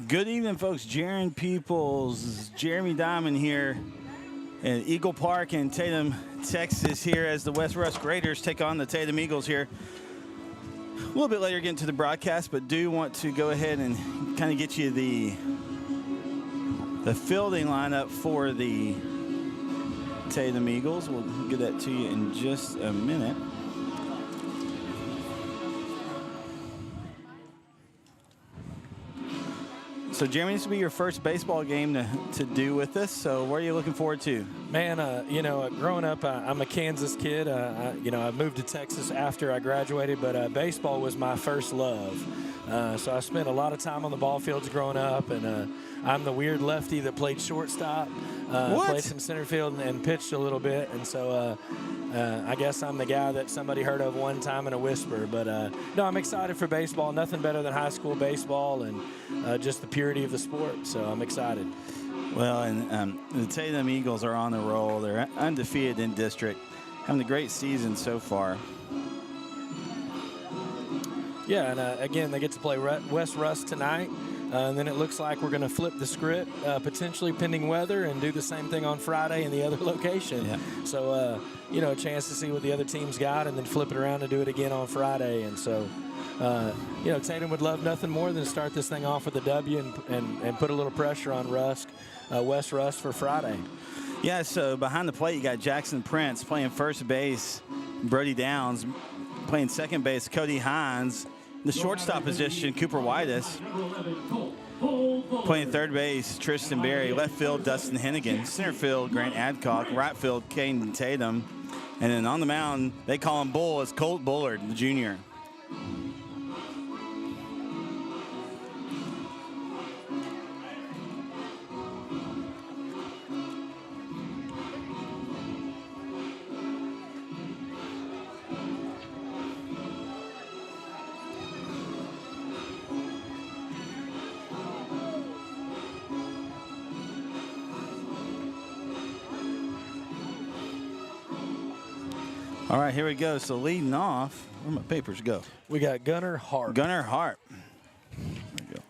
Good evening, folks. Jaron Peoples, Jeremy Diamond here at Eagle Park in Tatum, Texas, here as the West Rusk Raiders take on the Tatum Eagles here. A little bit later getting to the broadcast, but do want to go ahead and kind of get you the fielding lineup for the Tatum Eagles. We'll get that to you in just a minute. So, Jeremy, this will be your first baseball game to do with us. So, what are you looking forward to? Man, growing up, I'm a Kansas kid. I moved to Texas after I graduated, but baseball was my first love. So I spent a lot of time on the ball fields growing up, and I'm the weird lefty that played shortstop, played some center field, and pitched a little bit. And so I guess I'm the guy that somebody heard of one time in a whisper. But, no, I'm excited for baseball. Nothing better than high school baseball and just the purity of the sport. So I'm excited. Well, and the Tatum Eagles are on the roll. They're undefeated in district, having a great season so far. Yeah, and again, they get to play West Rusk tonight. And then it looks like we're going to flip the script, potentially pending weather, and do the same thing on Friday in the other location. Yeah. So, a chance to see what the other team's got and then flip it around and do it again on Friday. And so, Tatum would love nothing more than to start this thing off with a W and put a little pressure on West Rusk for Friday. Yeah, so behind the plate, you got Jackson Prince playing first base, Brody Downs playing second base, Cody Hines. The shortstop position, Cooper Whitus. Playing third base, Tristan Berry. Left field, Dustin Hennigan. Center field, Grant Adcock. Right field, Caden Tatum. And then on the mound, they call him Bull. It's Colt Bullard, the junior. All right, here we go. So leading off, where my papers go? We got Gunnar Hart. Gunnar Hart. There we go.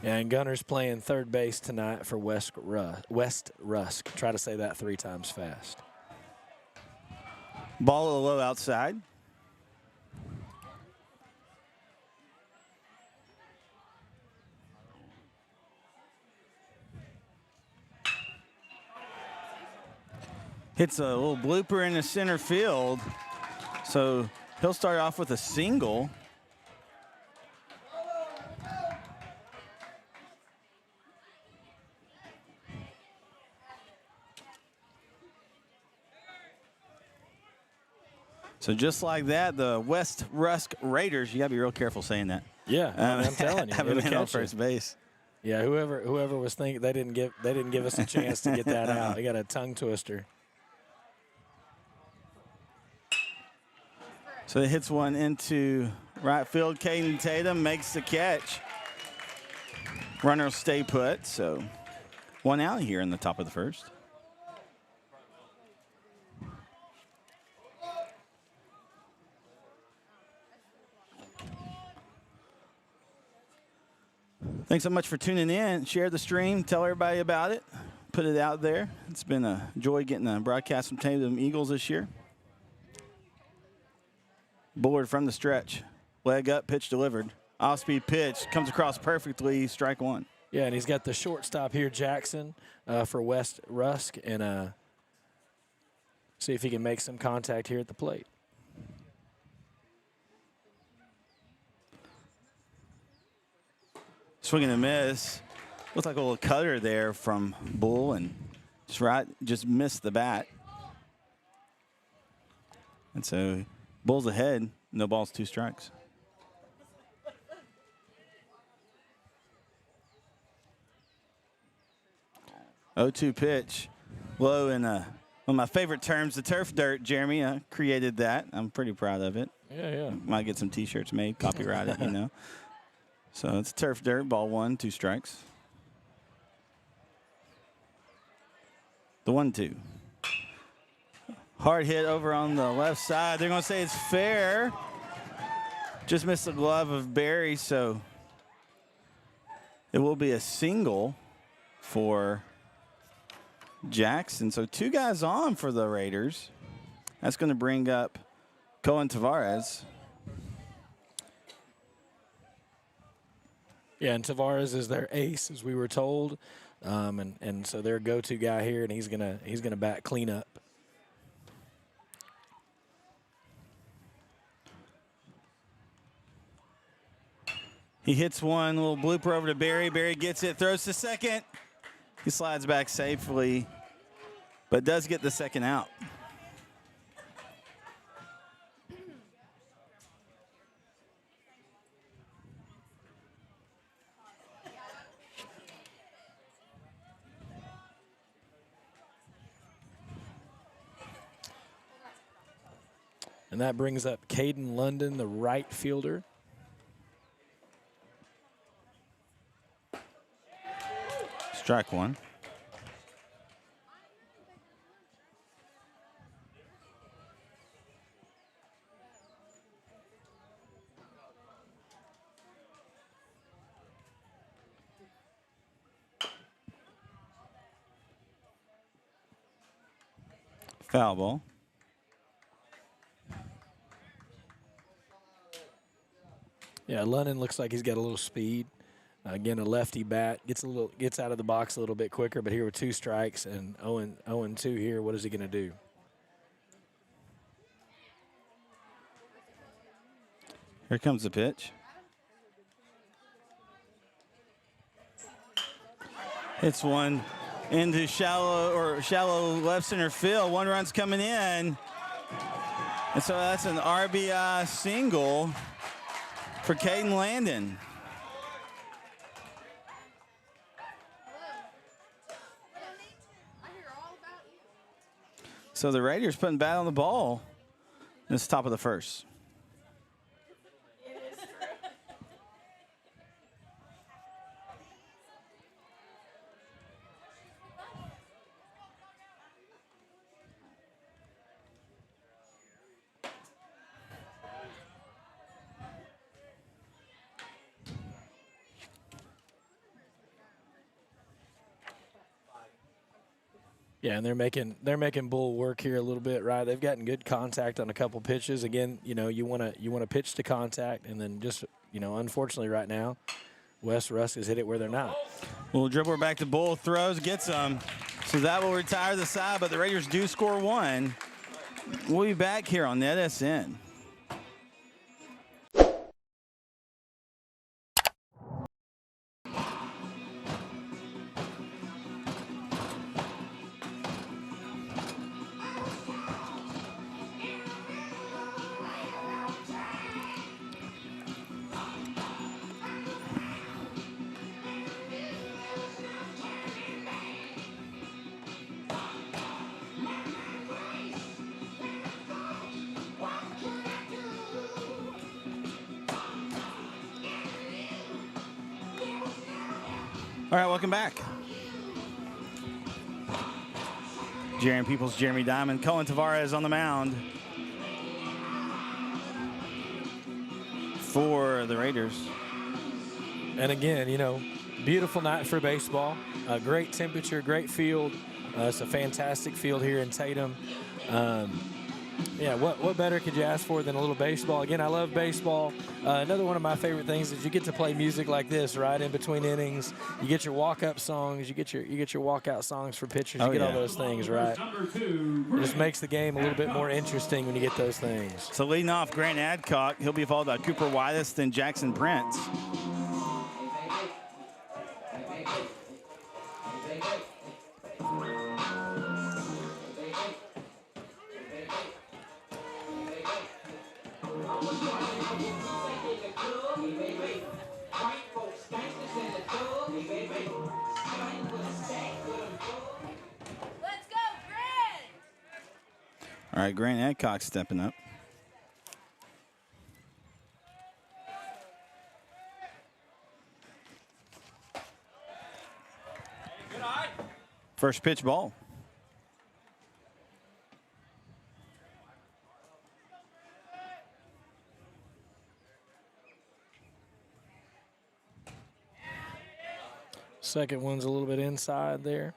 Yeah, and Gunner's playing third base tonight for West Rusk. Try to say that 3 times fast. Ball a little low outside. Hits a little blooper in the center field. So he'll start off with a single. So just like that, the West Rusk Raiders, you got to be real careful saying that. Yeah, I'm telling you. Have a man on first base. Yeah, whoever was thinking, they didn't give us a chance to get that out. They got a tongue twister. So it hits one into right field. Caden Tatum makes the catch. Runner will stay put. So 1 out here in the top of the first. Thanks so much for tuning in. Share the stream. Tell everybody about it. Put it out there. It's been a joy getting a broadcast from Tatum Eagles this year. Bullard from the stretch. Leg up, pitch delivered. Off-speed pitch. Comes across perfectly. Strike one. Yeah, and he's got the shortstop here, Jackson, for West Rusk. And see if he can make some contact here at the plate. Swing and a miss. Looked like a little cutter there from Bull and just missed the bat. And so Bull's ahead. No balls, 2 strikes. (0-2) pitch. Low in one of my favorite terms, the turf dirt, Jeremy. I created that. I'm pretty proud of it. Yeah. Might get some T-shirts made, copyrighted, you know. So it's turf dirt, ball 1, 2 strikes. The 1-2. Hard hit over on the left side. They're going to say it's fair. Just missed the glove of Barry, so It will be a single for Jackson. So 2 guys on for the Raiders. That's going to bring up Cohen Tavares. Yeah, and Tavares is their ace, as we were told, and so their go-to guy here, and he's gonna bat cleanup. He hits one little blooper over to Barry. Barry gets it, throws to second. He slides back safely, but does get the second out. And that brings up Caden London, the right fielder. Strike one. Foul ball. Yeah, London looks like he's got a little speed. Again, a lefty bat gets out of the box a little bit quicker, but here with 2 strikes and 0-2 here, what is he going to do? Here comes the pitch. Hits one into shallow left center field. 1 run's coming in. And so that's an RBI single for Caden Landon. So the Raiders putting bat on the ball. This is top of the first. Yeah, and they're making Bull work here a little bit, right? They've gotten good contact on a couple pitches. Again, you want to pitch to contact, and then just unfortunately right now, Rusk has hit it where they're not. Little dribbler back to Bull, throws, gets them. So that will retire the side, but the Raiders do score 1. We'll be back here on NetSN. All right, welcome back. Jeremy Peoples, Jeremy Diamond, Cohen Tavares on the mound for the Raiders. And again, beautiful night for baseball. Great temperature, great field. It's a fantastic field here in Tatum. Yeah, what better could you ask for than a little baseball? Again, I love baseball. Another one of my favorite things is you get to play music like this, right, in between innings. You get your walk-up songs. You get your walk-out songs for pitchers. You get all those things, right? It just makes the game a little bit more interesting when you get those things. So leading off, Grant Adcock. He'll be followed by Cooper Whitus, then Jackson Prince. All right, Grant Adcock stepping up. First pitch ball. Second one's a little bit inside there.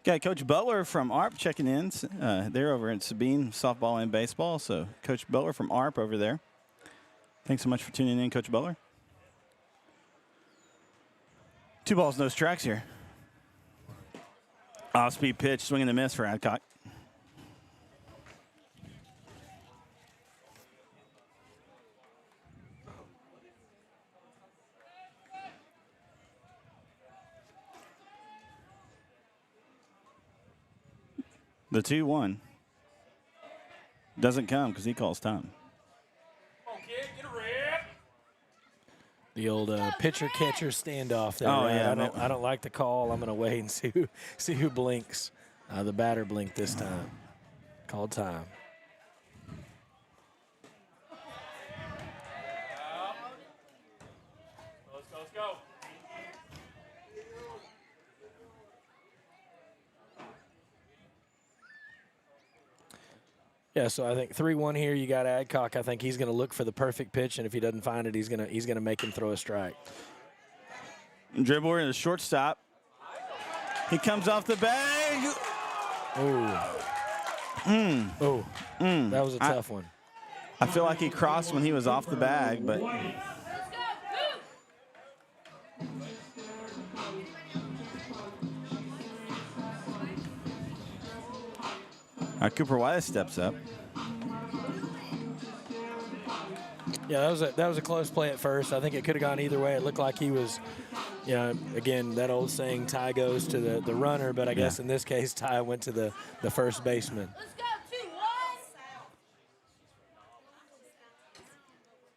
Got Coach Butler from ARP checking in. They're over in Sabine, softball and baseball. So Coach Butler from ARP over there. Thanks so much for tuning in, Coach Butler. 2 balls, no strikes here. Off-speed pitch, swing and a miss for Adcock. The 2-1 doesn't come because he calls time. The old pitcher-catcher standoff there. Oh, right? yeah. I don't like the call. I'm going to wait and see who blinks. The batter blinked this time. Called time. Let's go. Yeah, so I think 3-1 here. You got Adcock. I think he's going to look for the perfect pitch, and if he doesn't find it, he's gonna make him throw a strike. Dribbler in the shortstop. He comes off the bag. That was a tough one. I feel like he crossed when he was off the bag, but Cooper Wise steps up. Yeah, that was a close play at first. I think it could have gone either way. It looked like he was, again, that old saying, tie goes to the runner, but I guess in this case, tie went to the first baseman. Let's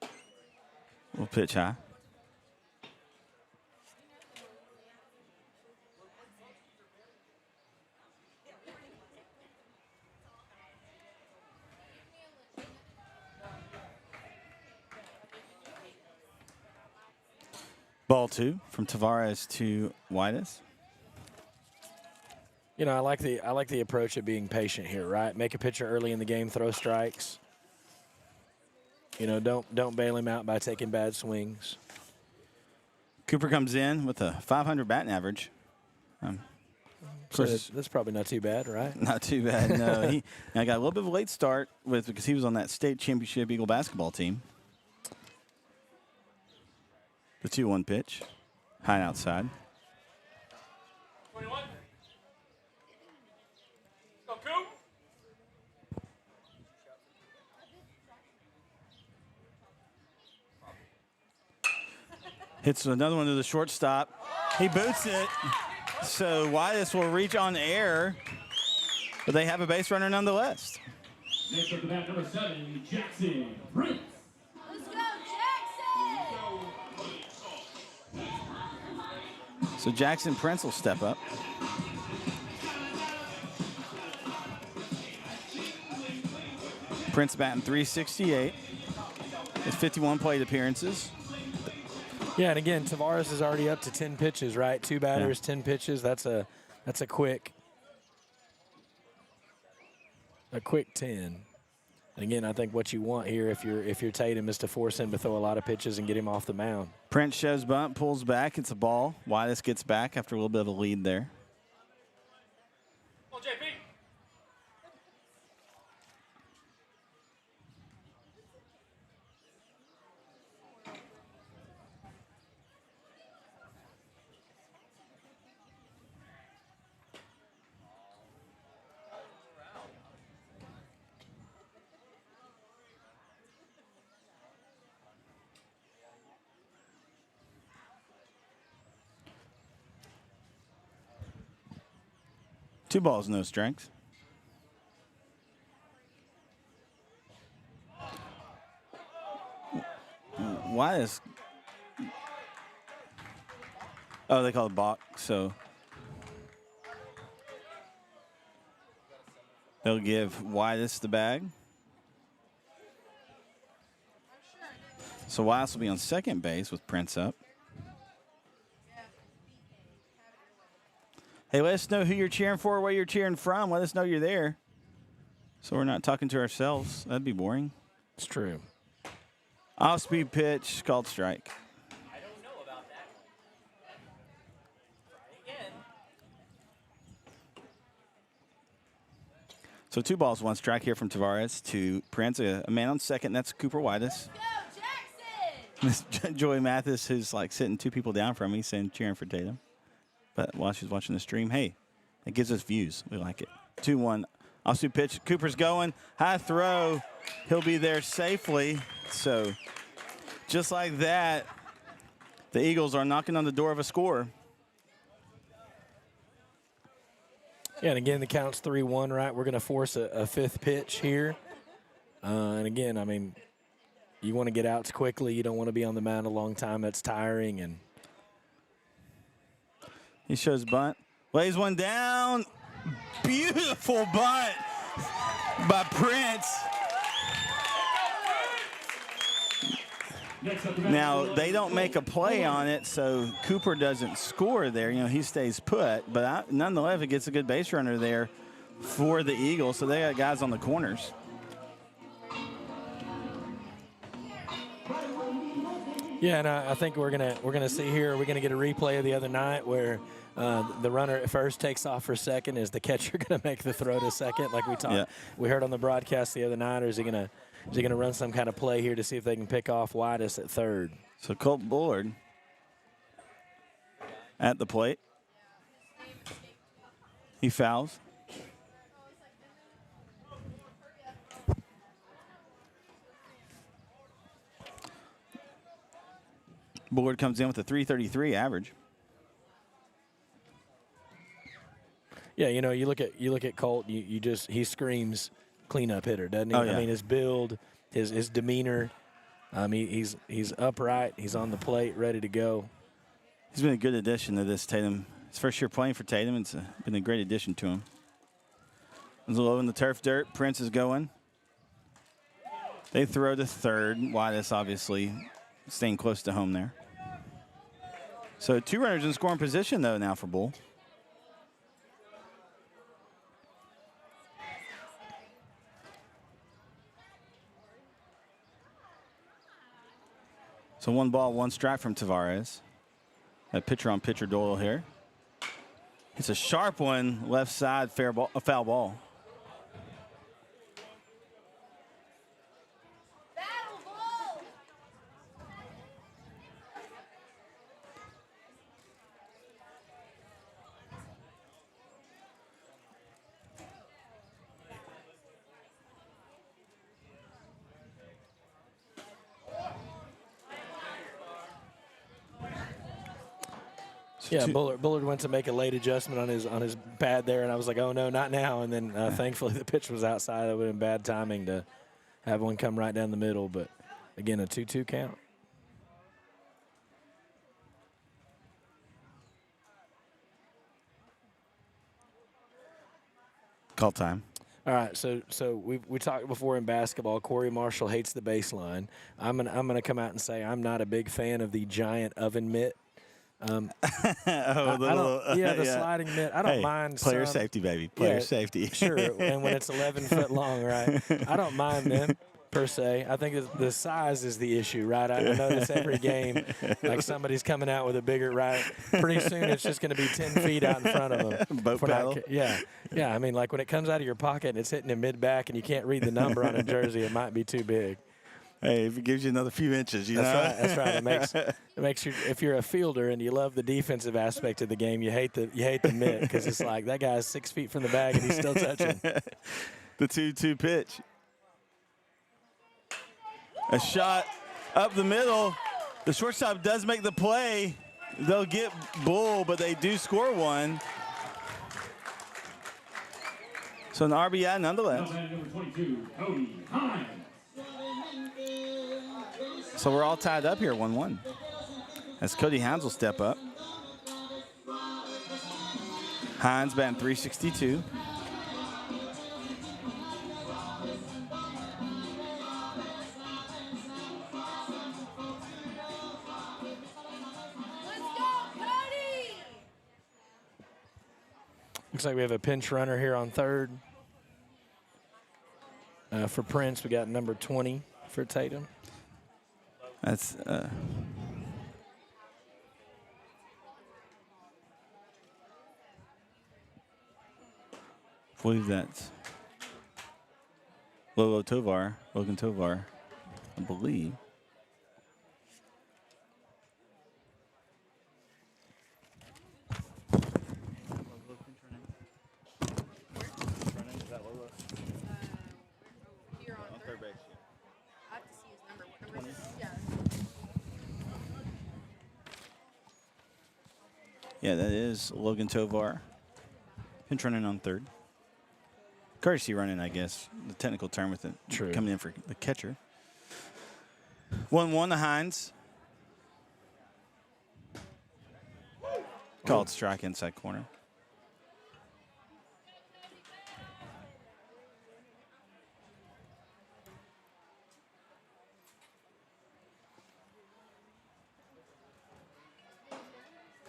go, 2-1. We'll pitch high. Ball 2 from Tavares to Whitus. I like the approach of being patient here, right? Make a pitcher early in the game, throw strikes. Don't bail him out by taking bad swings. Cooper comes in with a .500 batting average. So that's probably not too bad, right? Not too bad, no. He got a little bit of a late start because he was on that state championship Eagle basketball team. The 2-1 pitch, high and outside. 21. Go, Coop. Hits another one to the shortstop. He boots it, so Whitus will reach on air, but they have a base runner nonetheless. Next up to bat, number 7, Jackson Prince. Let's go, Jackson. So Jackson Prince will step up. Prince batting .368 with 51 plate appearances. Yeah, and again, Tavares is already up to 10 pitches, right? 2 batters, 10 pitches. That's a quick 10. And again, I think what you want here, if you're Tatum, is to force him to throw a lot of pitches and get him off the mound. Prince shows bunt, pulls back. It's a ball. Whitus gets back after a little bit of a lead there. Oh, JP. Two balls, no strikes. Whitus. Oh, they call it balk, so they'll give Whitus the bag. So Whitus will be on second base with Prince up. Hey, let us know who you're cheering for, where you're cheering from. Let us know you're there, so we're not talking to ourselves. That'd be boring. It's true. Off-speed pitch, called strike. I don't know about that So 2 balls, 1 strike here from Tavares to Prince. A man on second. That's Cooper Whitus. Miss Joey Mathis, who's like sitting 2 people down from me, saying cheering for Tatum. But while she's watching the stream, hey, it gives us views. We like it. 2-1. Off-speed pitch. Cooper's going. High throw. He'll be there safely. So just like that, the Eagles are knocking on the door of a score. Yeah, and again, the count's 3-1, right? We're going to force a 5th pitch here. And again, I mean, you want to get outs quickly. You don't want to be on the mound a long time. That's tiring. And he shows bunt. Lays one down. Beautiful bunt by Prince. Now, they don't make a play on it, so Cooper doesn't score there. You know, he stays put. But nonetheless, it gets a good base runner there for the Eagles. So they got guys on the corners. yeah, and I think we're gonna see here. We're gonna get a replay of the other night where the runner at first takes off for second. Is the catcher gonna make the throw to second, like we talked? Yeah. We heard on the broadcast the other night, or is he gonna run some kind of play here to see if they can pick off Whitus at third? So Colt Bullard at the plate. He fouls. Bullard comes in with a 333 average. Yeah, you know, you look at Colt, he screams cleanup hitter, doesn't he? Oh, yeah. I mean, his build, his demeanor, he's upright, he's on the plate, ready to go. He's been a good addition to this Tatum. His first year playing for Tatum, it's been a great addition to him. It's low in the turf dirt. Prince is going. They throw to third. Whitus obviously staying close to home there. So 2 runners in scoring position, though, now for Bull. So 1 ball, 1 strike from Tavares. That pitcher-on-pitcher duel here. It's a sharp one, left side, a foul ball. Yeah, Bullard went to make a late adjustment on his pad there, and I was like, oh, no, not now. And then thankfully the pitch was outside. That would have been bad timing to have one come right down the middle. But, again, a 2-2 count. Call time. All right, so we talked before in basketball. Corey Marshall hates the baseline. I'm gonna come out and say I'm not a big fan of the giant oven mitt. The sliding mitt. I don't mind. Player safety, baby. Player safety. Sure, and when it's 11 foot long, right? I don't mind them per se. I think the size is the issue, right? I notice every game, like somebody's coming out with a bigger, right? Pretty soon it's just going to be 10 feet out in front of them. Boat paddle. Yeah. I mean, like when it comes out of your pocket and it's hitting in mid-back and you can't read the number on a jersey, it might be too big. Hey, if it gives you another few inches, you know. That's right. It makes you. If you're a fielder and you love the defensive aspect of the game, you hate the mitt because it's like that guy's 6 feet from the bag and he's still touching. The 2-2 pitch. A shot up the middle. The shortstop does make the play. They'll get Bull, but they do score one. So an RBI nonetheless. Number 22, Cody Hines. So we're all tied up here, 1-1. As Cody Hines will step up. Hines batting .362. Looks like we have a pinch runner here on third. For Prince, we got number 20 for Tatum. That's I believe that's Logan Tovar, I believe. Here on third base. I have to see his number. What number is it? Yeah. Yeah, that is Logan Tovar. Pinch running on third. Courtesy running, I guess. The technical term with it. True. Coming in for the catcher. 1-1 to Hines. Called strike inside corner.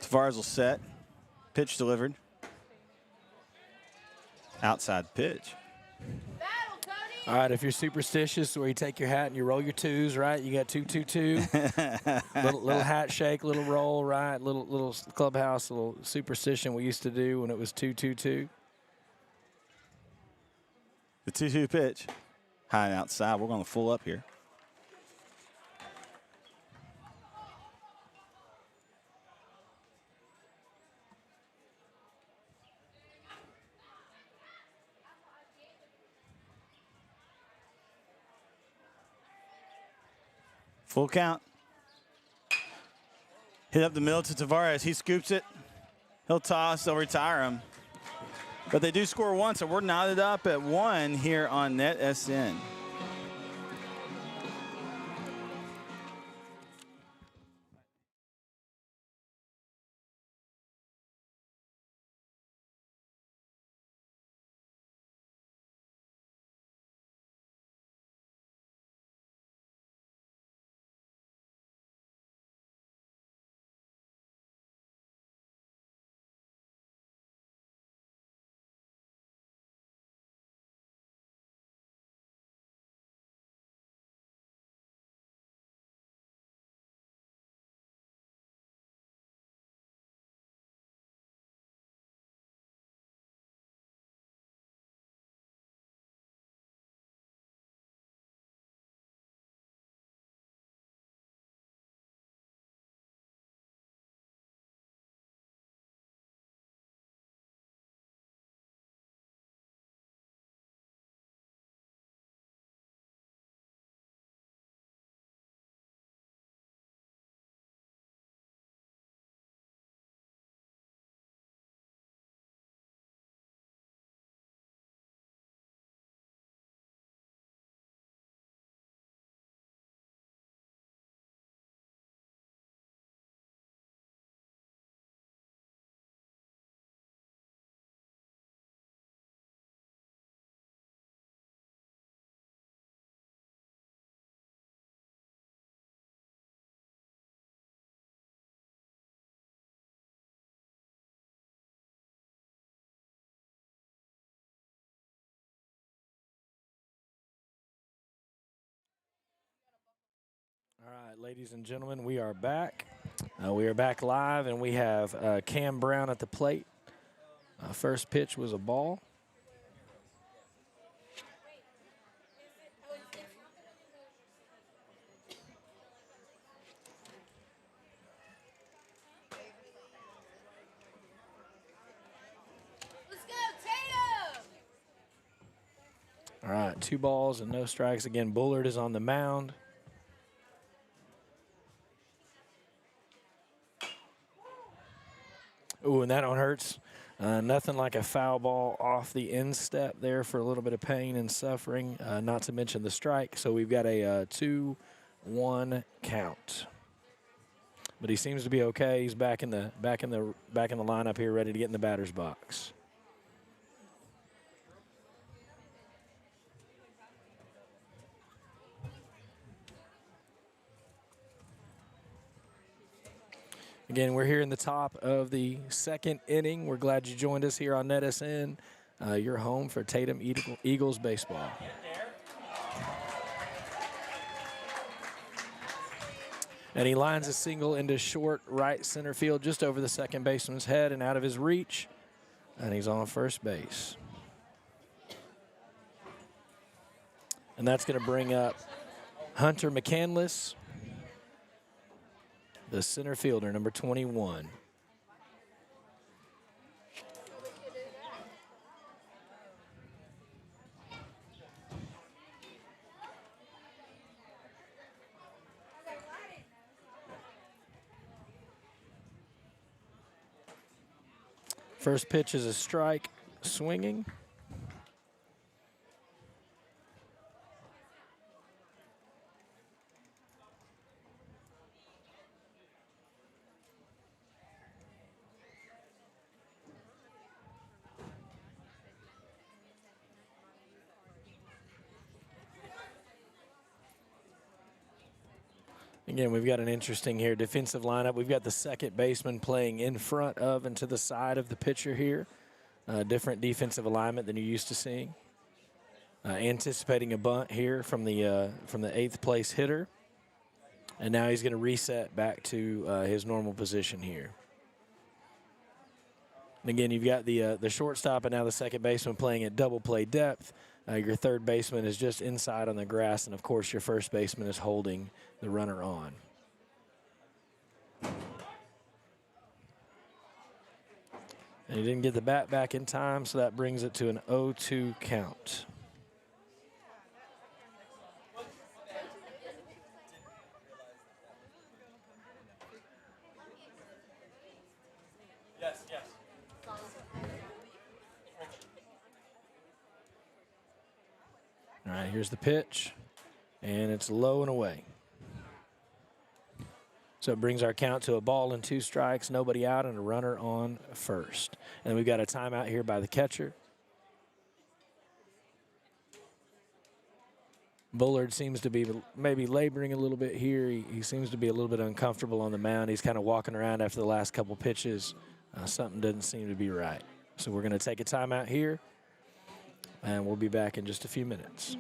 Tavares will set. Pitch delivered. Outside pitch. Battle, Cody! All right, if you're superstitious where you take your hat and you roll your twos, right? You got 2-2-2. little hat shake, little roll, right? Little clubhouse, little superstition we used to do when it was 2-2-2. The 2-2 pitch. High and outside. We're going to full up here. Full count. Hit up the middle to Tavares. He scoops it. He'll toss. They'll retire him. But they do score one, so we're knotted up at 1 here on NetSN. All right, ladies and gentlemen, we are back. We are back live, and we have Cam Brown at the plate. First pitch was a ball. Let's go, Tatum! All right, 2 balls and no strikes. Again, Bullard is on the mound. Ooh, and that one hurts. Nothing like a foul ball off the instep there for a little bit of pain and suffering, not to mention the strike. So we've got a 2-1 count. But he seems to be okay. He's back in the lineup here, ready to get in the batter's box. Again, we're here in the top of the second inning. We're glad you joined us here on NetSN, your home for Tatum Eagles baseball. And he lines a single into short right center field just over the second baseman's head and out of his reach. And he's on first base. And that's going to bring up Hunter McCandless, the center fielder, number 21. First pitch is a strike, swinging. Again, we've got an interesting here defensive lineup. We've got the second baseman playing in front of and to the side of the pitcher here. Different defensive alignment than you're used to seeing. Anticipating a bunt here from the 8th place hitter. And now he's going to reset back to his normal position here. And again, you've got the shortstop and now the second baseman playing at double play depth. Your third baseman is just inside on the grass, and of course your first baseman is holding the runner on. And he didn't get the bat back in time, so that brings it to an 0-2 count. Yes, yes. All right, here's the pitch, and it's low and away. So it brings our count to a ball and 2 strikes, nobody out, and a runner on first. And we've got a timeout here by the catcher. Bullard seems to be maybe laboring a little bit here. He seems to be a little bit uncomfortable on the mound. He's kind of walking around after the last couple pitches. Something doesn't seem to be right. So we're going to take a timeout here, and we'll be back in just a few minutes.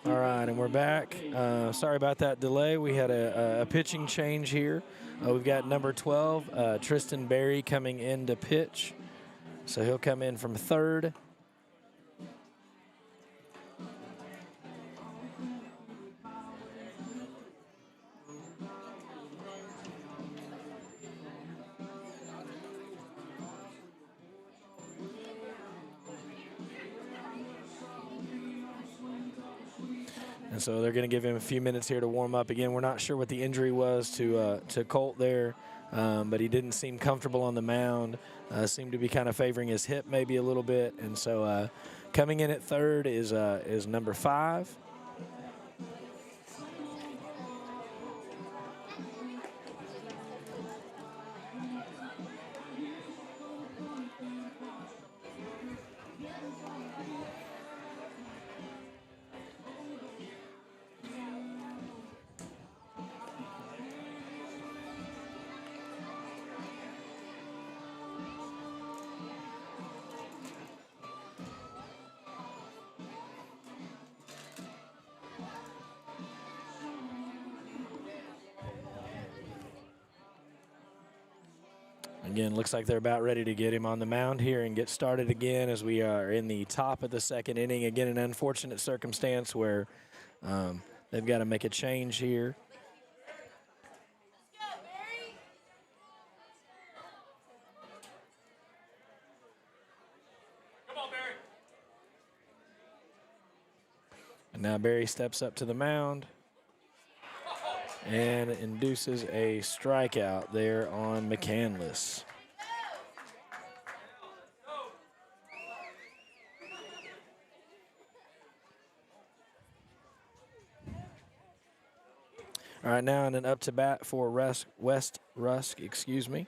All right, and we're back. Sorry about that delay. We had a pitching change here. We've got number 12, Tristan Berry, coming in to pitch. So he'll come in from third. And so they're going to give him a few minutes here to warm up. Again, we're not sure what the injury was to Colt there, but he didn't seem comfortable on the mound. Seemed to be kind of favoring his hip maybe a little bit. And so coming in at third is number 5. Again, looks like they're about ready to get him on the mound here and get started again as we are in the top of the second inning. Again, an unfortunate circumstance where they've got to make a change here. Now Barry steps up to the mound and induces a strikeout there on McCandless. All right, now and an up to bat for Rusk, excuse me.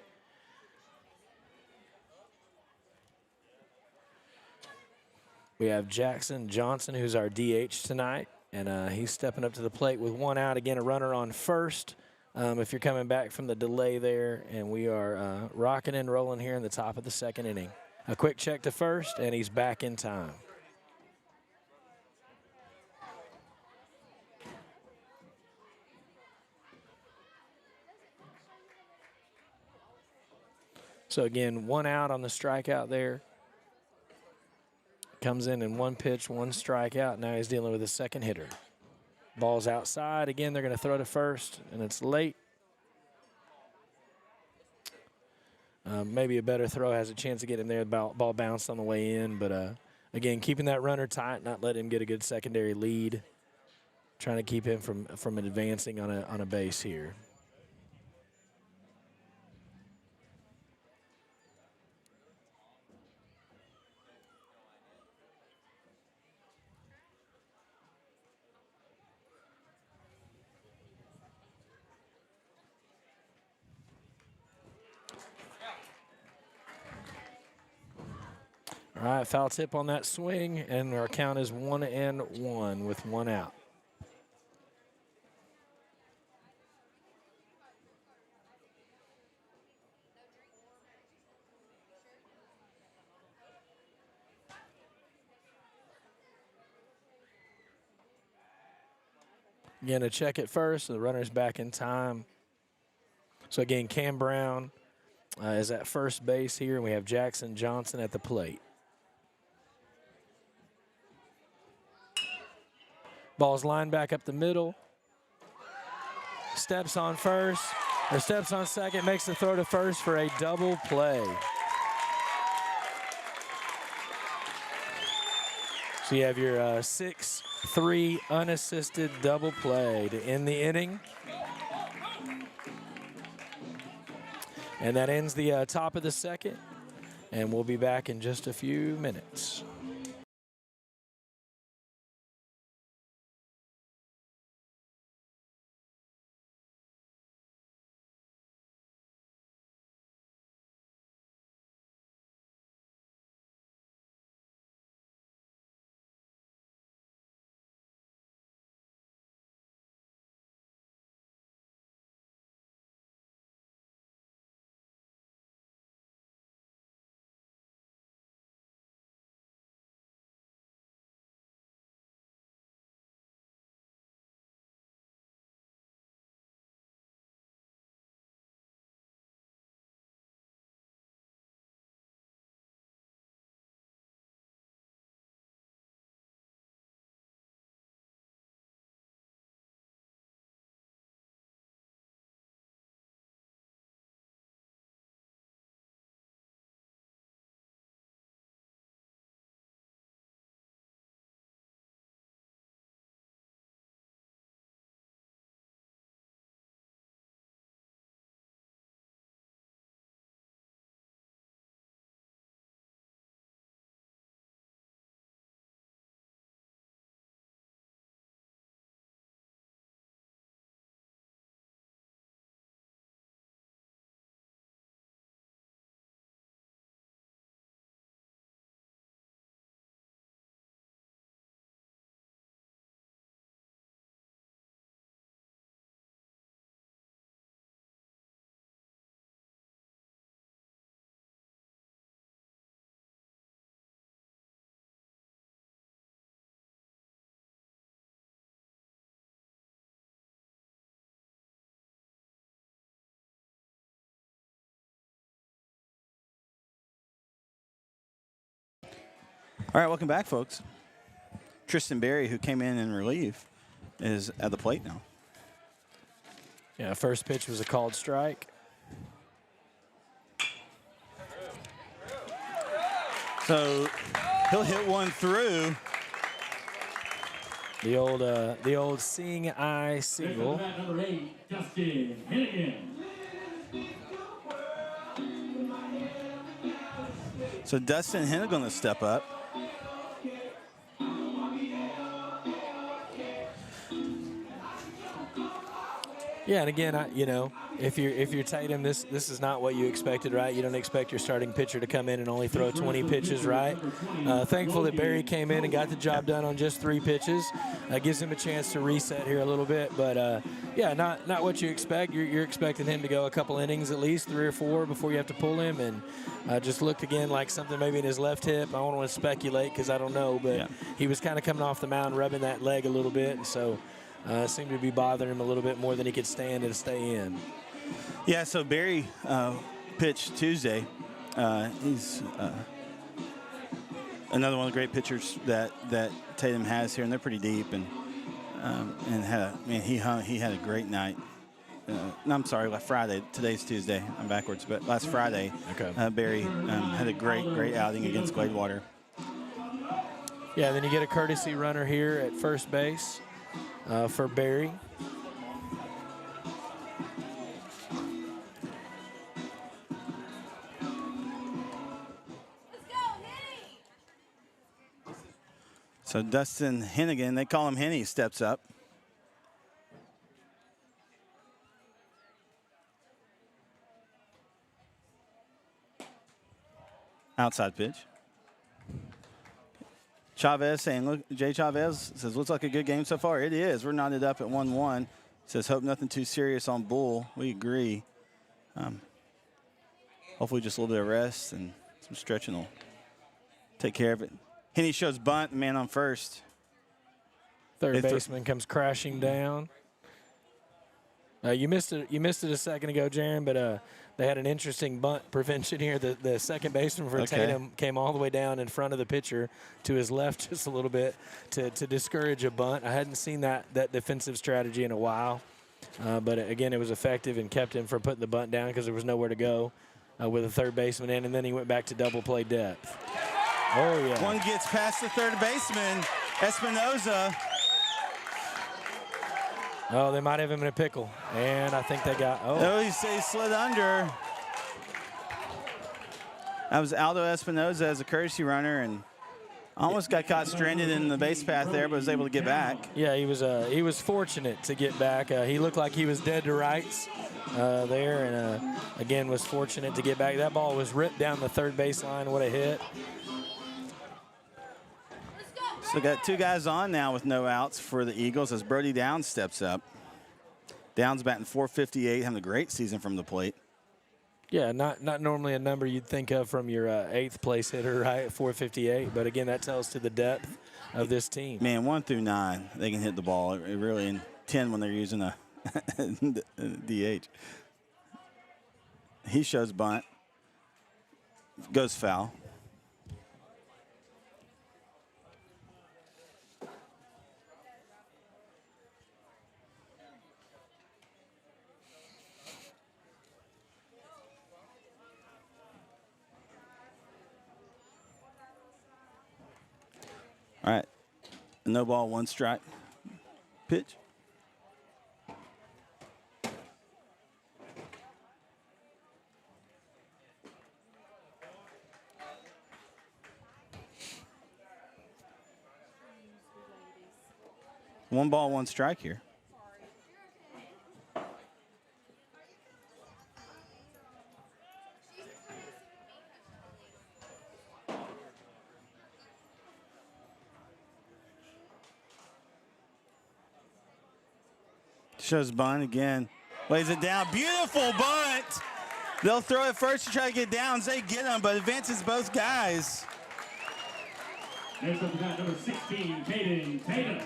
We have Jackson Johnson, who's our DH tonight, and he's stepping up to the plate with one out. Again, a runner on first. If you're coming back from the delay there, and we are rocking and rolling here in the top of the second inning. A quick check to first, and he's back in time. So again, one out on the strikeout there. Comes in one pitch, one strikeout. Now he's dealing with a second hitter. Ball's outside. Again, they're going to throw to first, and it's late. Maybe a better throw has a chance to get him there. The ball bounced on the way in. But, again, keeping that runner tight, not letting him get a good secondary lead. Trying to keep him from advancing on a base here. All right, foul tip on that swing, and our count is 1-1 with one out. Again, a check at first, so the runner's back in time. So again, Cam Brown is at first base here, and we have Jackson Johnson at the plate. Ball's lined back up the middle. Steps on first, or steps on second, makes the throw to first for a double play. So you have your 6-3 unassisted double play to end the inning. And that ends the top of the second, and we'll be back in just a few minutes. All right, welcome back, folks. Tristan Berry, who came in relief, is at the plate now. Yeah, first pitch was a called strike. So he'll hit one through. The old seeing eye Next up single. to bat number 8, Dustin Hennigan. So Dustin Hennigan going to step up. Yeah, and again, if you're Tatum, this is not what you expected, right? You don't expect your starting pitcher to come in and only throw 20 pitches, right? Thankful that Barry came in and got the job done on just 3 pitches. Gives him a chance to reset here a little bit, but yeah, not what you expect. You're expecting him to go a couple innings at least, 3 or 4 before you have to pull him, and just looked again like something maybe in his left hip. I don't want to speculate because I don't know, but he was kind of coming off the mound, rubbing that leg a little bit, and so. Seemed to be bothering him a little bit more than he could stand and stay in. Yeah, so Barry pitched Tuesday. He's another one of the great pitchers that Tatum has here, and they're pretty deep. And he had a great night. No, I'm sorry, last Friday. Today's Tuesday. I'm backwards, but last Friday, Barry had a great outing against Gladewater. Yeah, then you get a courtesy runner here at first base. For Barry. So Dustin Hennigan, they call him Henny, steps up. Outside pitch. Chavez saying, look, Jay Chavez says, looks like a good game so far. It is. We're knotted up at 1-1. Says, hope nothing too serious on Bull. We agree. Hopefully just a little bit of rest and some stretching will take care of it. Henny shows bunt, man on first. Third baseman comes crashing down. You missed it a second ago, Jaron, but they had an interesting bunt prevention here. The second baseman for Tatum came all the way down in front of the pitcher to his left just a little bit to discourage a bunt. I hadn't seen that defensive strategy in a while. But, again, it was effective and kept him from putting the bunt down because there was nowhere to go with a third baseman in, and then he went back to double play depth. Oh, yeah. One gets past the third baseman, Espinoza. Oh, they might have him in a pickle. And I think they got, he slid under. That was Aldo Espinoza as a courtesy runner, and almost got caught stranded in the base path there, but was able to get back. Yeah, he was fortunate to get back. He looked like he was dead to rights there, and again was fortunate to get back. That ball was ripped down the third baseline. What a hit! So got 2 guys on now with no outs for the Eagles as Brody Downs steps up. Downs batting .458, having a great season from the plate. Yeah, not normally a number you'd think of from your 8th place hitter, right, at .458. But again, that tells to the depth of this team. Man, 1 through 9, they can hit the ball. It really, in 10 when they're using a DH. He shows bunt. Goes foul. All right, no ball, 1 strike. Pitch. One ball, 1 strike here. Shows bunt again. Lays it down. Beautiful bunt. They'll throw it first to try to get Downs. They get him, but advances both guys. Next up, we got number 16, Tatum.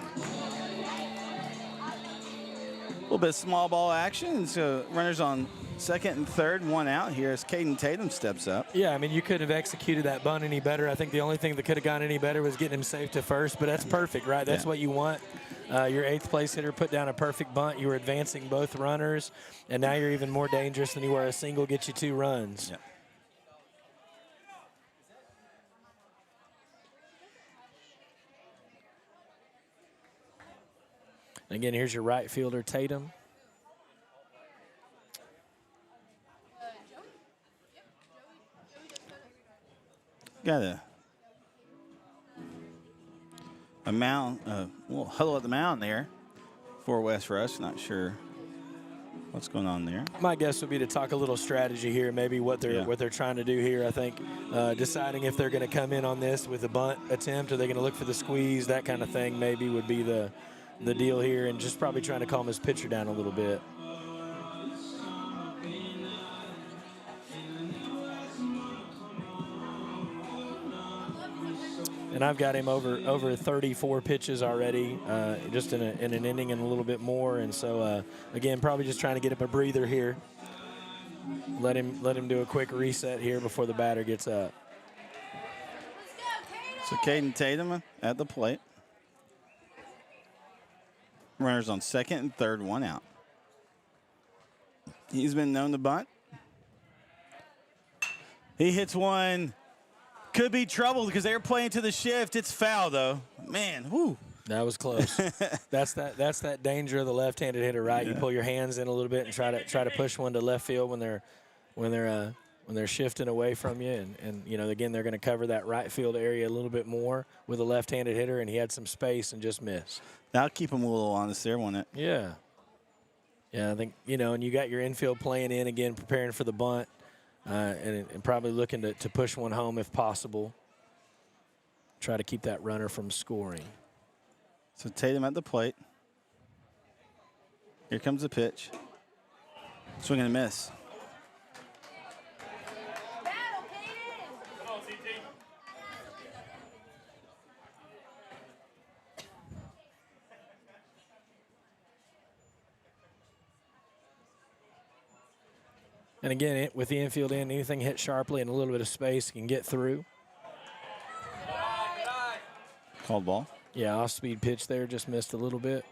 A little bit of small ball action. So runners on second and third, 1 out here as Caden Tatum steps up. Yeah, I mean, you couldn't have executed that bunt any better. I think the only thing that could have gone any better was getting him safe to first, but that's perfect, right? That's what you want. Your 8th place hitter put down a perfect bunt. You were advancing both runners, and now you're even more dangerous than you were. A single gets you 2 runs. Yep. Again, here's your right fielder, Tatum. Got a mound, well, huddle at the mound there for West Rusk. Not sure what's going on there. My guess would be to talk a little strategy here, maybe what they're trying to do here. I think deciding if they're going to come in on this with a bunt attempt, are they going to look for the squeeze, that kind of thing, maybe would be the deal here, and just probably trying to calm his pitcher down a little bit. And I've got him over 34 pitches already, just in an inning and a little bit more. And so, again, probably just trying to get him a breather here. Let him do a quick reset here before the batter gets up. So Caden Tatum at the plate. Runners on second and third, one out. He's been known to bunt. He hits one. Could be trouble because they're playing to the shift. It's foul, though. Man, whoo. That was close. That's that danger of the left-handed hitter, right? Yeah. You pull your hands in a little bit and try to push one to left field when they're shifting away from you, and you know, again, they're going to cover that right field area a little bit more with a left-handed hitter, and he had some space and just missed. That'll keep him a little honest there, won't it? Yeah. Yeah, I think, you know, and you got your infield playing in again, preparing for the bunt. And probably looking to push one home if possible. Try to keep that runner from scoring. So Tatum at the plate. Here comes the pitch. Swing and a miss. Come on, CT. And again, with the infield in, anything hit sharply and a little bit of space can get through. Called ball. Yeah, off-speed pitch there, just missed a little bit.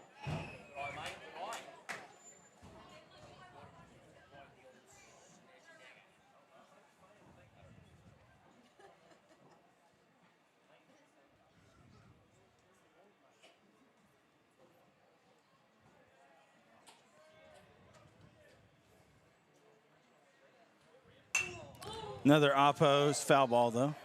Another oppose, foul ball, though.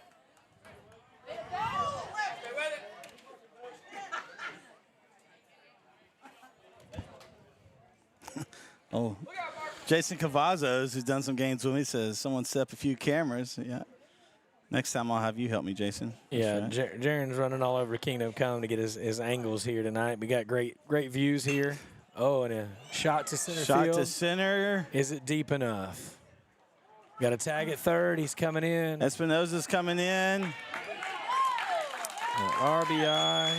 Oh, Jason Cavazos, who's done some games with me, says someone set up a few cameras. Yeah. Next time I'll have you help me, Jason. Yeah, Jaren's running all over Kingdom Come to get his angles here tonight. We got great views here. Oh, and a shot to center field. Shot to center. Is it deep enough? Got a tag at third. He's coming in. Espinosa's coming in. RBI.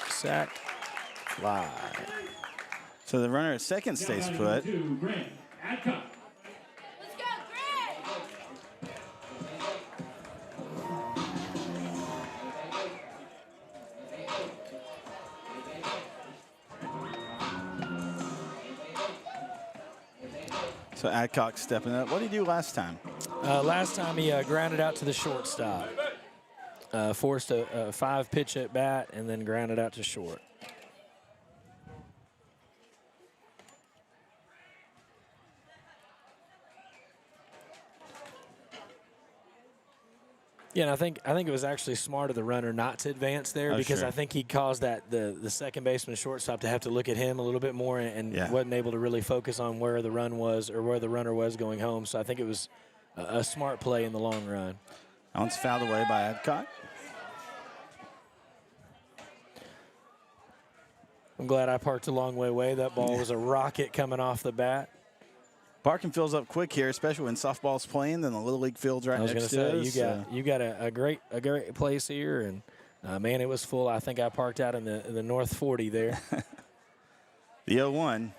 Sack. Fly. So the runner at second stays put. Let's go, Greg. So Adcock stepping up. What did he do last time? Last time he grounded out to the shortstop. Forced a 5-pitch at bat and then grounded out to short. Yeah, and I think it was actually smart of the runner not to advance there because sure. I think he caused the second baseman shortstop to have to look at him a little bit more and wasn't able to really focus on where the run was or where the runner was going home. So I think it was a smart play in the long run. That one's fouled away by Adcock. I'm glad I parked a long way away. That ball was a rocket coming off the bat. Parking fills up quick here, especially when softball's playing. Then the Little League field's right next to us. You got a great place here, and man, it was full. I think I parked out in the North 40 there. The 0-1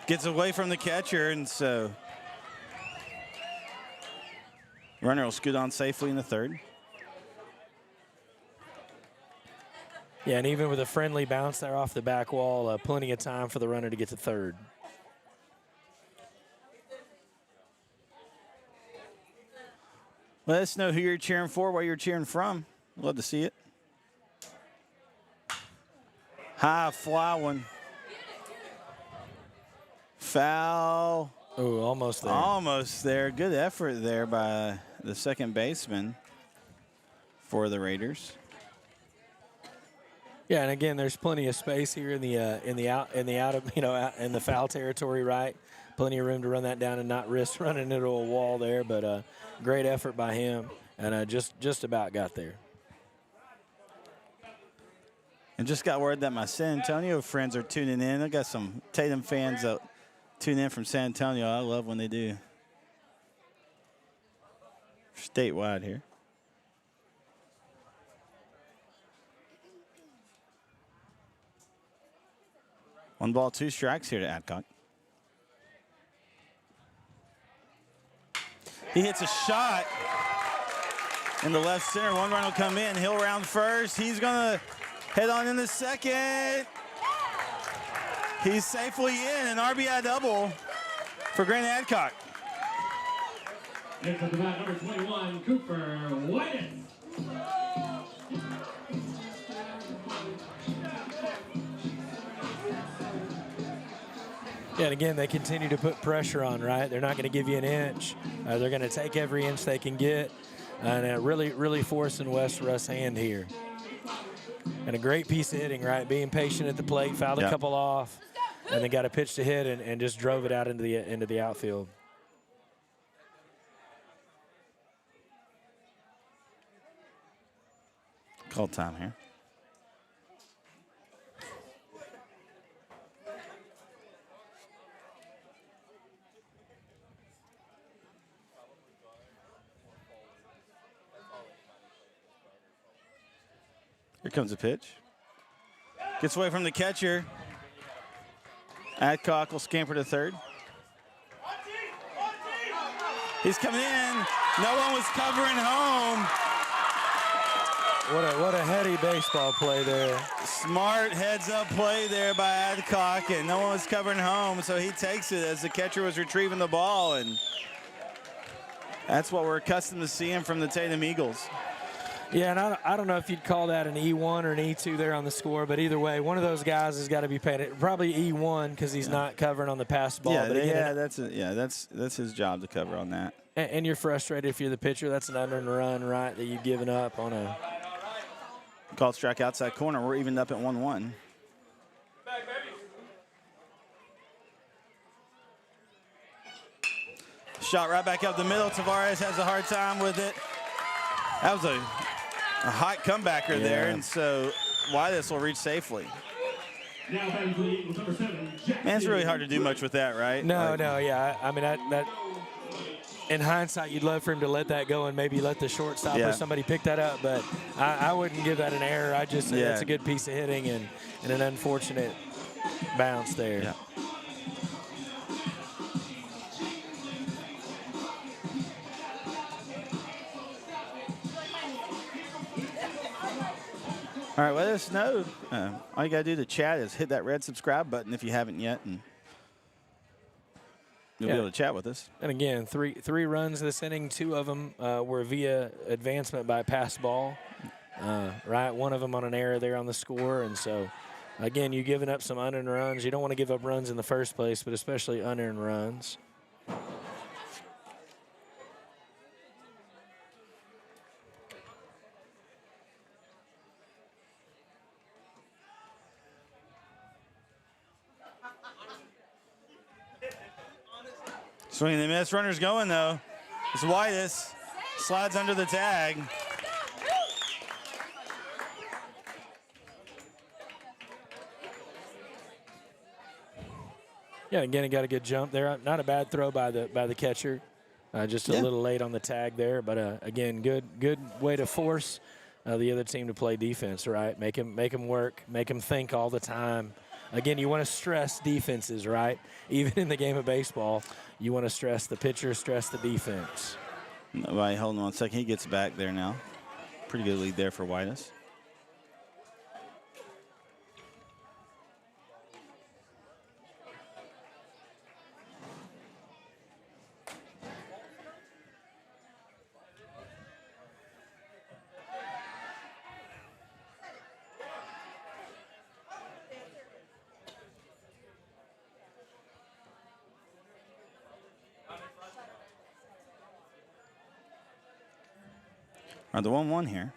gets away from the catcher, and so runner will scoot on safely in the third. Yeah, and even with a friendly bounce there off the back wall, plenty of time for the runner to get to third. Let us know who you're cheering for, where you're cheering from. Love to see it. High fly one. Foul. Oh, almost there. Almost there. Good effort there by the second baseman for the Raiders. Yeah, and again, there's plenty of space here in the foul territory, right? Plenty of room to run that down and not risk running into a wall there. But great effort by him, and just about got there. And just got word that my San Antonio friends are tuning in. I got some Tatum fans that tune in from San Antonio. I love when they do. Statewide here. One ball, two strikes here to Adcock. He hits a shot in the left center. One run will come in. He'll round first. He's going to head on in the second. He's safely in. An RBI double for Grant Adcock. Next up to bat, number 21, Cooper White. Yeah, and again, they continue to put pressure on, right? They're not going to give you an inch. They're going to take every inch they can get, and really forcing West Russ' hand here. And a great piece of hitting, right? Being patient at the plate, fouled a couple off, and then got a pitch to hit and just drove it out into the outfield. Call time here. Here comes a pitch. Gets away from the catcher. Adcock will scamper to third. He's coming in. No one was covering home. What a heady baseball play there. Smart heads-up play there by Adcock, and no one was covering home, so he takes it as the catcher was retrieving the ball, and that's what we're accustomed to seeing from the Tatum Eagles. Yeah, and I don't know if you'd call that an E1 or an E2 there on the score, but either way, one of those guys has got to be paid. Probably E1 because he's not covering on the pass ball. Yeah, but again, that's his job to cover on that. And you're frustrated if you're the pitcher. That's an unearned run, right, that you've given up on a. Called strike outside corner. We're evened up at 1-1. Shot right back up the middle. Tavares has a hard time with it. That was a hot comebacker there, and so Whitus will reach safely. Now batting for the Eagles, number 7, Jackson. Man, it's really hard to do much with that, right? No, yeah. I mean, that in hindsight, you'd love for him to let that go and maybe let the shortstop or somebody pick that up, but I wouldn't give that an error. I just say it's a good piece of hitting and an unfortunate bounce there. Yeah. All right, let us know. All you got to do to chat is hit that red subscribe button if you haven't yet, and you'll be able to chat with us. And again, three runs this inning. 2 of them were via advancement by pass ball, right? One of them on an error there on the score. And so, again, you're giving up some unearned runs. You don't want to give up runs in the first place, but especially unearned runs. Swing and a miss. Runner's going, though. It's Whitus. Slides under the tag. Yeah, again, he got a good jump there. Not a bad throw by the catcher. Just a little late on the tag there, but again, good way to force the other team to play defense, right? Make them work, make them think all the time. Again, you want to stress defenses, right? Even in the game of baseball, you want to stress the pitcher, stress the defense. Right, hold on 1 second. He gets back there now. Pretty good lead there for Whitus. Or the 1-1 here.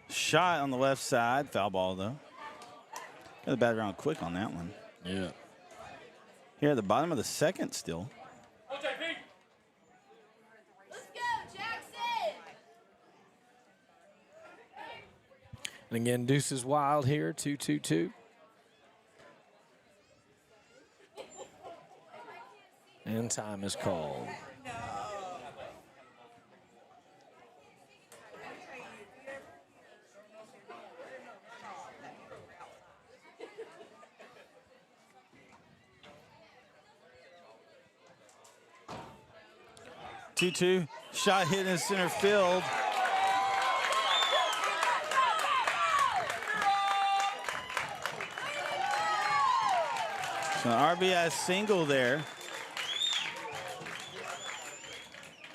Shot on the left side. Foul ball, though. Got the bat around quick on that one. Yeah. Here at the bottom of the second still. Let's go, Jackson! And again, Deuce is wild here, 2-2-2. And time is called. Two-two. Shot hit in center field. So an RBI single there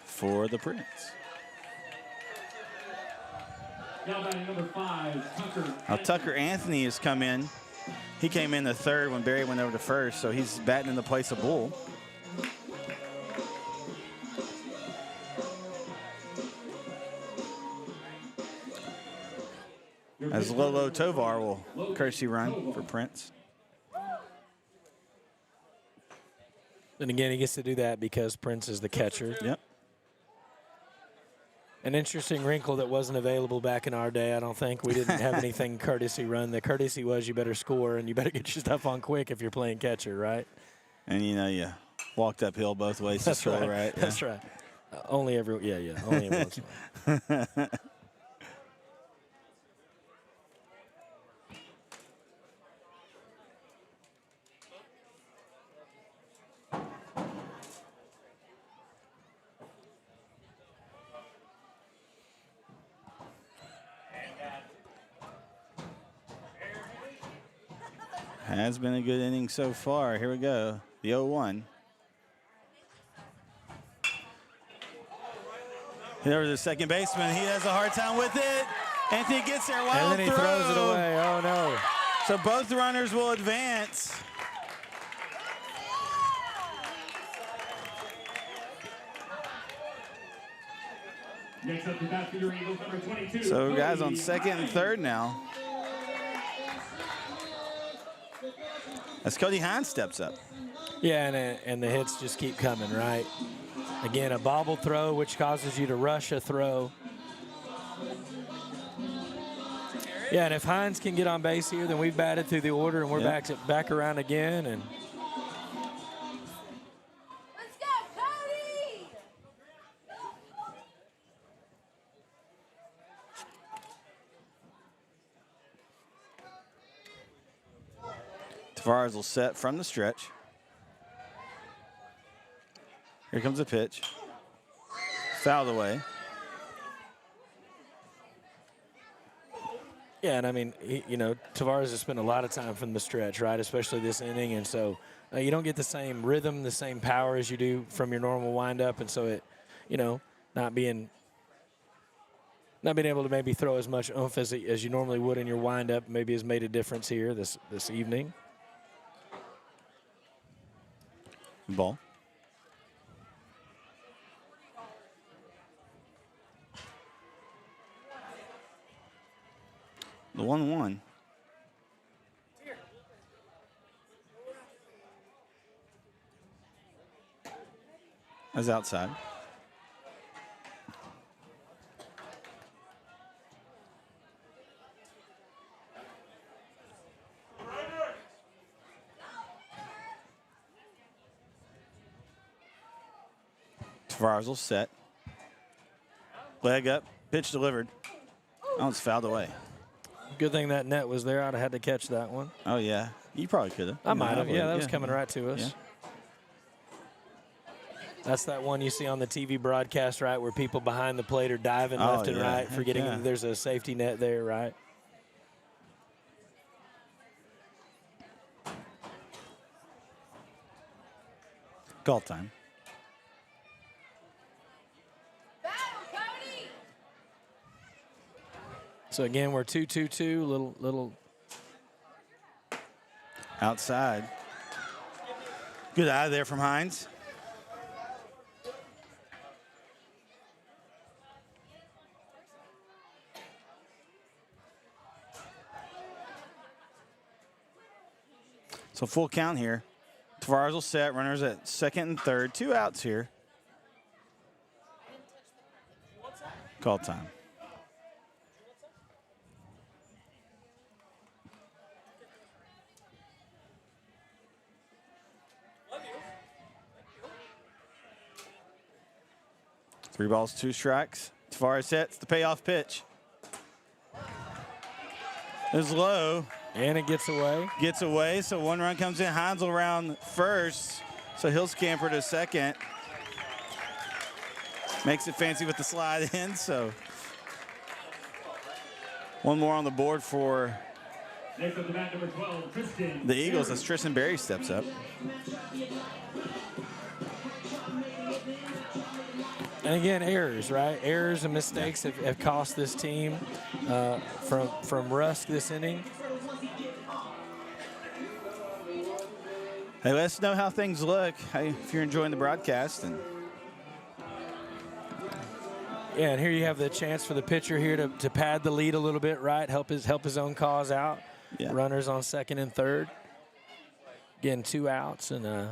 for the Prince. Now batting number 5, Tucker. Now Tucker Anthony has come in. He came in the third when Barry went over to first, so he's batting in the place of Bull. As Lolo Tovar will courtesy run for Prince. And again, he gets to do that because Prince is the catcher. Yep. An interesting wrinkle that wasn't available back in our day. I don't think we didn't have anything courtesy run. The courtesy was you better score and you better get your stuff on quick if you're playing catcher, right? And you know, you walked uphill both ways to score, right? Yeah. That's right. Only every only every once in a while. Has been a good inning so far. Here we go. The 0-1. Hit over to the second baseman. He has a hard time with it. Anthony gets there. Wild And then he throw. throws it away. Oh, no. So both runners will advance. Next up to bat for your Eagles, number 22. So guys on Cody second and third now. As Cody Hines steps up. Yeah, and the hits just keep coming, right? Again, a bobble throw, which causes you to rush a throw. Yeah, and if Hines can get on base here, then we've batted through the order, and we're back around again. And Let's go, Cody! Tavares will set from the stretch. Here comes a pitch. Fouled away. yeah, and I mean, Tavares has spent a lot of time from the stretch, right? Especially this inning, and so you don't get the same rhythm, the same power as you do from your normal windup, and so it, not being able to maybe throw as much oomph as you normally would in your windup maybe has made a difference here this evening. Ball. The 1-1. That's outside. Tavares will set. Leg up. Pitch delivered. Oh, it's fouled away. Good thing that net was there. I'd have had to catch that one. Oh, yeah. You probably could have. I might have. Yeah, that was coming right to us. Yeah. That's that one you see on the TV broadcast, right, where people behind the plate are diving left and right, forgetting yeah. there's a safety net there, right? Call time. Battle, Cody! So again, we're 2-2-2, little. Outside. Good eye there from Hines. So full count here. Tavares will set. Runners at second and third. 2 outs here. Call time. Three balls, 2 strikes. Tavares sets the payoff pitch. It's low. And it gets away. Gets away, so 1 run comes in. Hines will round first, so he'll scamper to second. Makes it fancy with the slide in, so 1 more on the board for Next up the bat, number 12, Tristan. the Eagles as Tristan Berry steps up. And again, errors, right? Errors and mistakes have cost this team from Rusk this inning. Hey, let us know how things look. Hey, if you're enjoying the broadcast. And Yeah, and here you have the chance for the pitcher here to pad the lead a little bit, right? Help his own cause out. Yeah. Runners on second and third. Again, 2 outs, and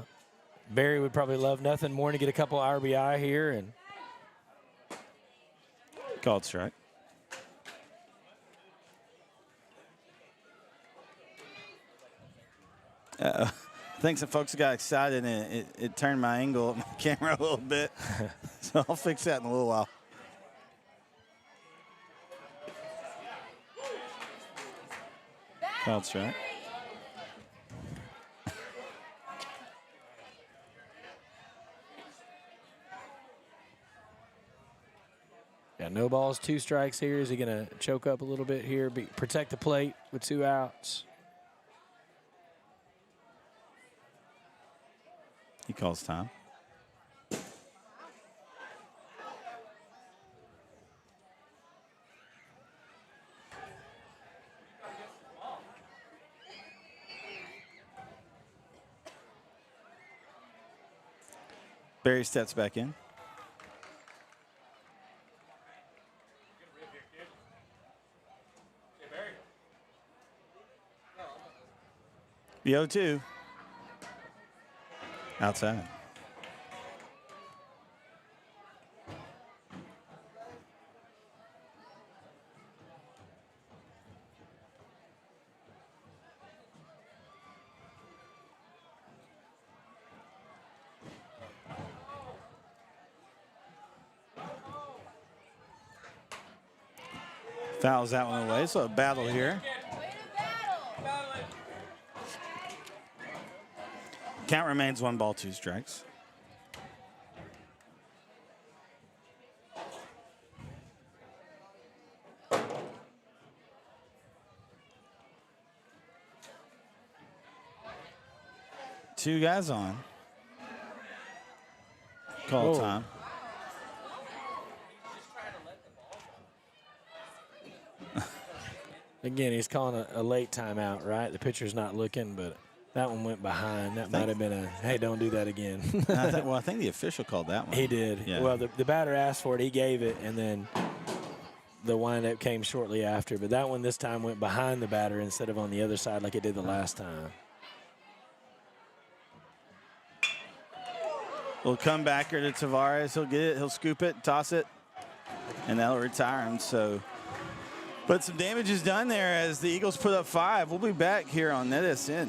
Barry would probably love nothing more than to get a couple RBI here. And called strike. I think some folks got excited and it turned my angle of my camera a little bit. So I'll fix that in a little while. Called strike. yeah, no balls, 2 strikes here. Is he going to choke up a little bit here, protect the plate with 2 outs? He calls time. Barry steps back in. The 0-2. Outside. Fouls that one away, so a battle here. Way to battle. Count remains 1 ball, 2 strikes. Two guys on. Call Whoa. time. Again, he's calling a late timeout, right? The pitcher's not looking, but that one went behind. That might have been a, hey, don't do that again. I think the official called that one. He did. Yeah. Well, the batter asked for it. He gave it, and then the windup came shortly after. But that one this time went behind the batter instead of on the other side like it did the last time. We'll come back here to Tavares. He'll get it. He'll scoop it, toss it, and that'll retire him. So, but some damage is done there as the Eagles put up 5. We'll be back here on NetSN.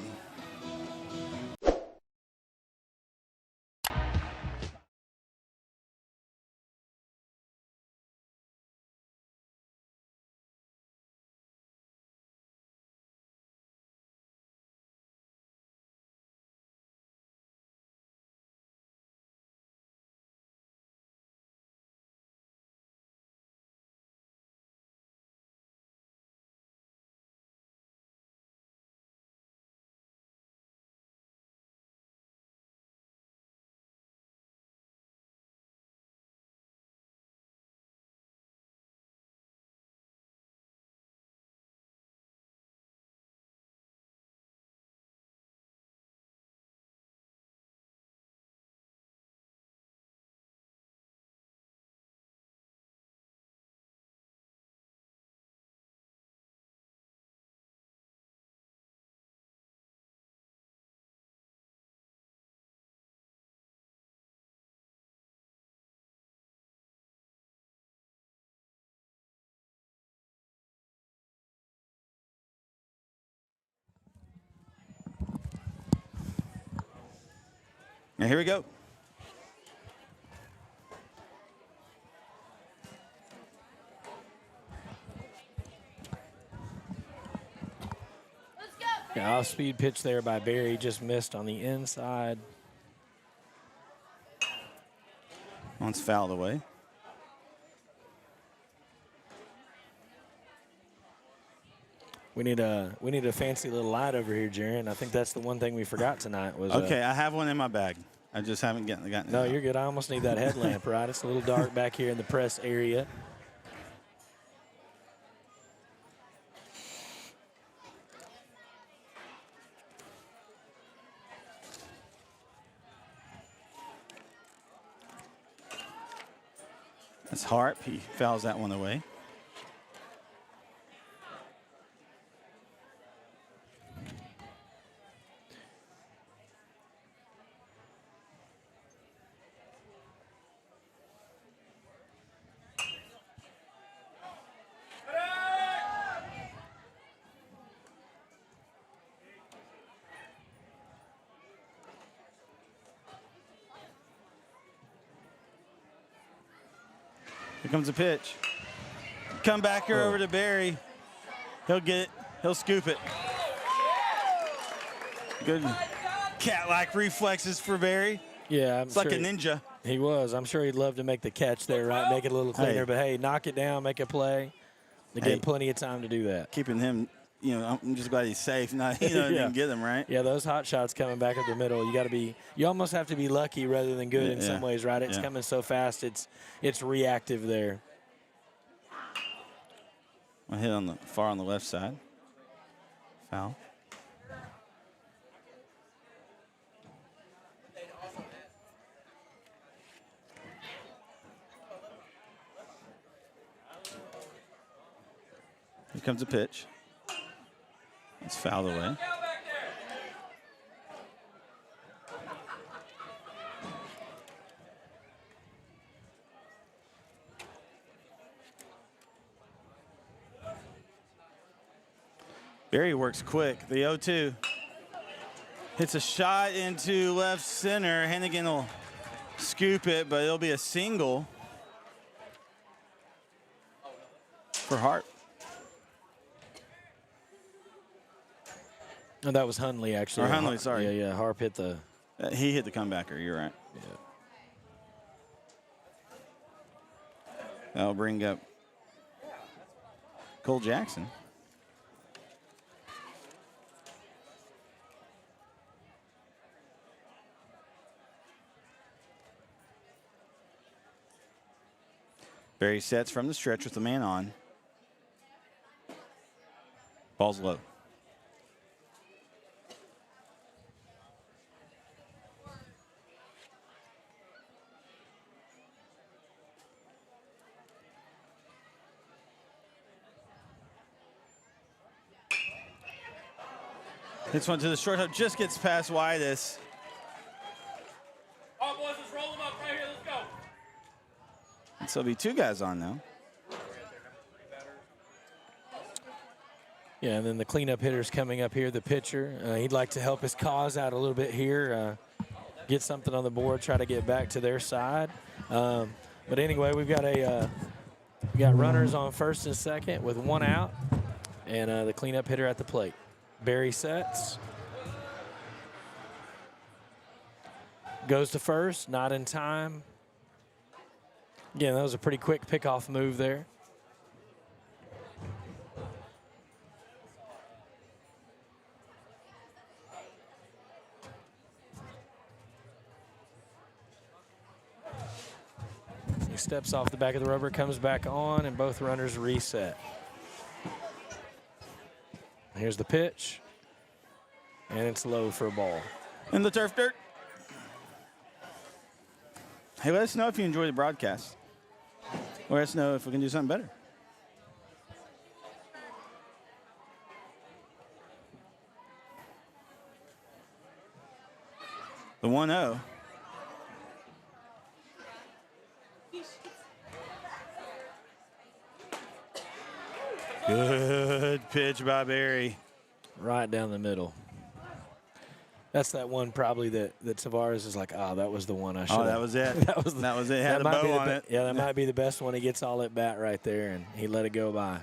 And here we go. Let's go. Yeah, off-speed pitch there by Barry. Just missed on the inside. One's fouled away. We need a fancy little light over here, Jaron. I think that's the one thing we forgot tonight was. Okay, I have one in my bag. I just haven't gotten it. No, out. you're good. I almost need that headlamp, right? It's a little dark back here in the press area. That's Harp. He fouls that one away. Here comes a pitch. Come back here over to Barry. He'll get it. He'll scoop it. Good cat-like reflexes for Barry. Yeah, It's like a ninja. He was. I'm sure he'd love to make the catch there, right? Make it a little cleaner. Hey. But, hey, knock it down, make a play. They Hey. get plenty of time to do that. Keeping him, I'm just glad he's safe. Not, didn't get him, right? Yeah, those hot shots coming back up the middle. You almost have to be lucky rather than good in some ways, right? It's coming so fast, it's reactive there. One hit on the far on the left side. Foul. Here comes a pitch. It's fouled away. Barry works quick. The 0-2. Hits a shot into left center. Hennigan will scoop it, but it'll be a single for Hart. And that was Hundley, actually. Or Hundley, sorry. Yeah, Harp hit the... He hit the comebacker. You're right. Yeah. That'll bring up Cole Jackson. Barry sets from the stretch with the man on. Ball's low. Hits one to the shortstop, just gets past Whitus. All right, boys, let's roll them up right here. Let's go. And so it'll be two guys on now. Yeah, and then the cleanup hitter's coming up here, the pitcher. He'd like to help his cause out a little bit here, get something on the board, try to get back to their side. But anyway, we got runners on first and second with one out, and the cleanup hitter at the plate. Barry sets. Goes to first, not in time. Again, that was a pretty quick pickoff move there. He steps off the back of the rubber, comes back on, and both runners reset. Here's the pitch, and it's low for a ball. In the turf dirt. Hey, let us know if you enjoy the broadcast. Let us know if we can do something better. The 1-0. Good pitch by Barry. Right down the middle. That's that one probably that Tavares is like, oh, that was the one I should. Oh, that was it. that was it. Had a bow on it. Yeah, that might be the best one. He gets all at bat right there, and he let it go by.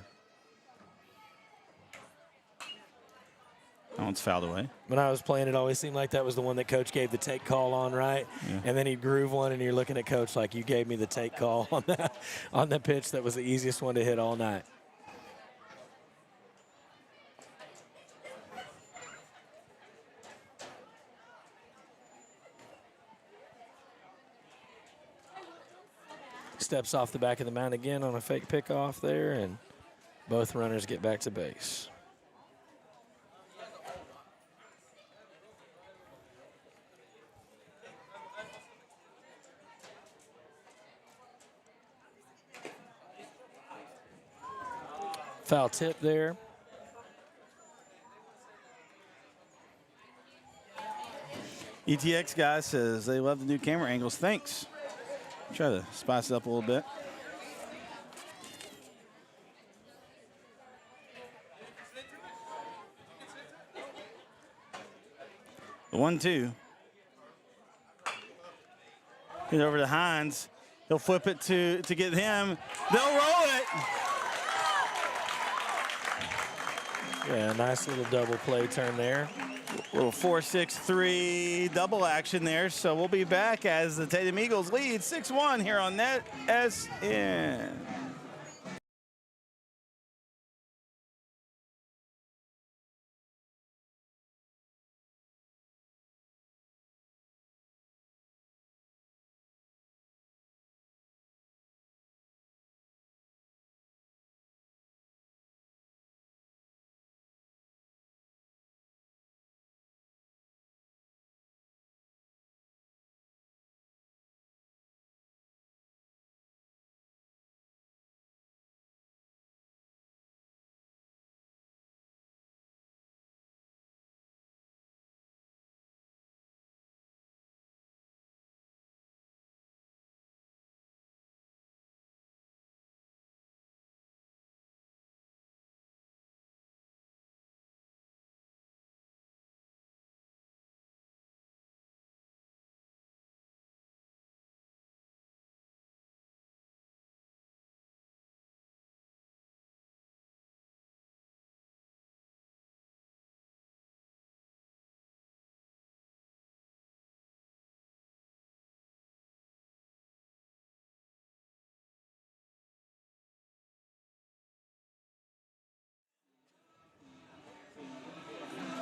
That one's fouled away. When I was playing, it always seemed like that was the one that Coach gave the take call on, right? Yeah. And then he'd groove one, and you're looking at Coach like, you gave me the take call on the pitch that was the easiest one to hit all night. Steps off the back of the mound again on a fake pickoff there, and both runners get back to base. Foul tip there. ETX guy says they love the new camera angles. Thanks. Try to spice it up a little bit. The 1-2. Get over to Hines. He'll flip it to get him. They'll roll it. Yeah, nice little double play turn there. Little 4-6-3 double action there. So we'll be back as the Tatum Eagles lead 6-1 here on NetSN.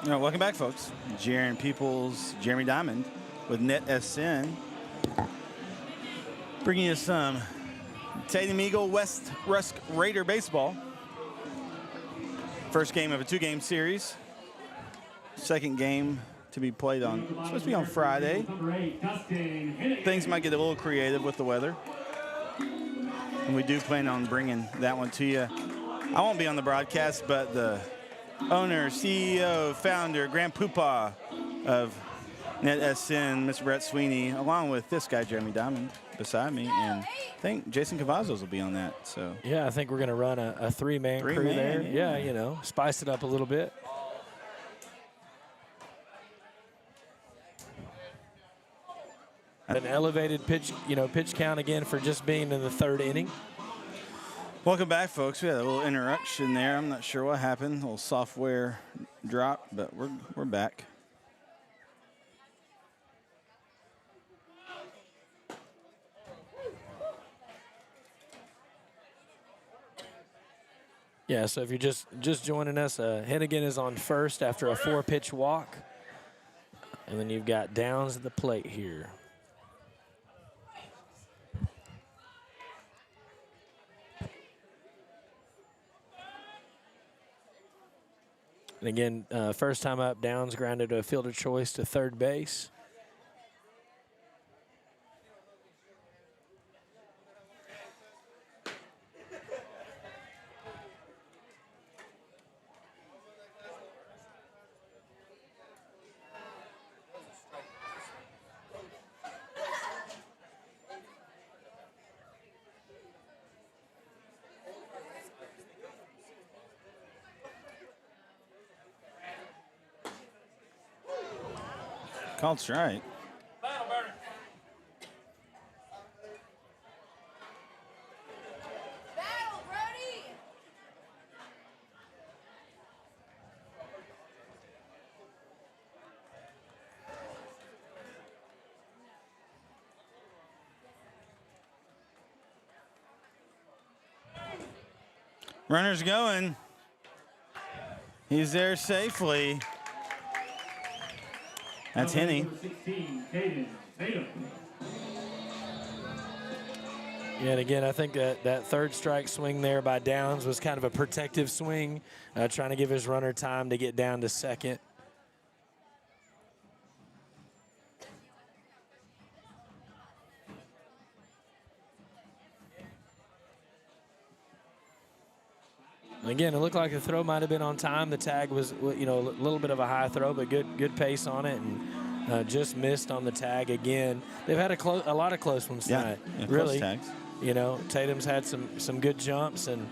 All right, welcome back, folks. Jaron Peoples, Jeremy Diamond with NetSN. Bringing you some Tatum Eagle West Rusk Raider baseball. First game of a two-game series. Second game to be played on, supposed to be on Friday. Things might get a little creative with the weather. And we do plan on bringing that one to you. I won't be on the broadcast, but the owner, CEO, founder, grand poobah of NetSN, Mr. Brett Sweeney, along with this guy, Jeremy Diamond, beside me, and I think Jason Cavazos will be on that. So yeah, I think we're going to run a three-man crew there. Yeah, you know, spice it up a little bit. An elevated pitch count again for just being in the third inning. welcome back, folks. We had a little interruption there. I'm not sure what happened. A little software drop, but we're back. Yeah, so if you're just joining us, Hennigan is on first after a 4-pitch walk. And then you've got Downs at the plate here. And again, first time up, Downs grounded a fielder choice to third base. Called strike. Battle, Bernie. Battle, Brody! Runner's going. He's there safely. That's Henny. Number 16, Tatum. Yeah, and again, I think that third strike swing there by Downs was kind of a protective swing, trying to give his runner time to get down to second. And again, it looked like the throw might have been on time. The tag was, you know, a little bit of a high throw, but good pace on it, and just missed on the tag again. They've had a lot of close ones tonight. Yeah, really. close tags. You know, Tatum's had some good jumps, and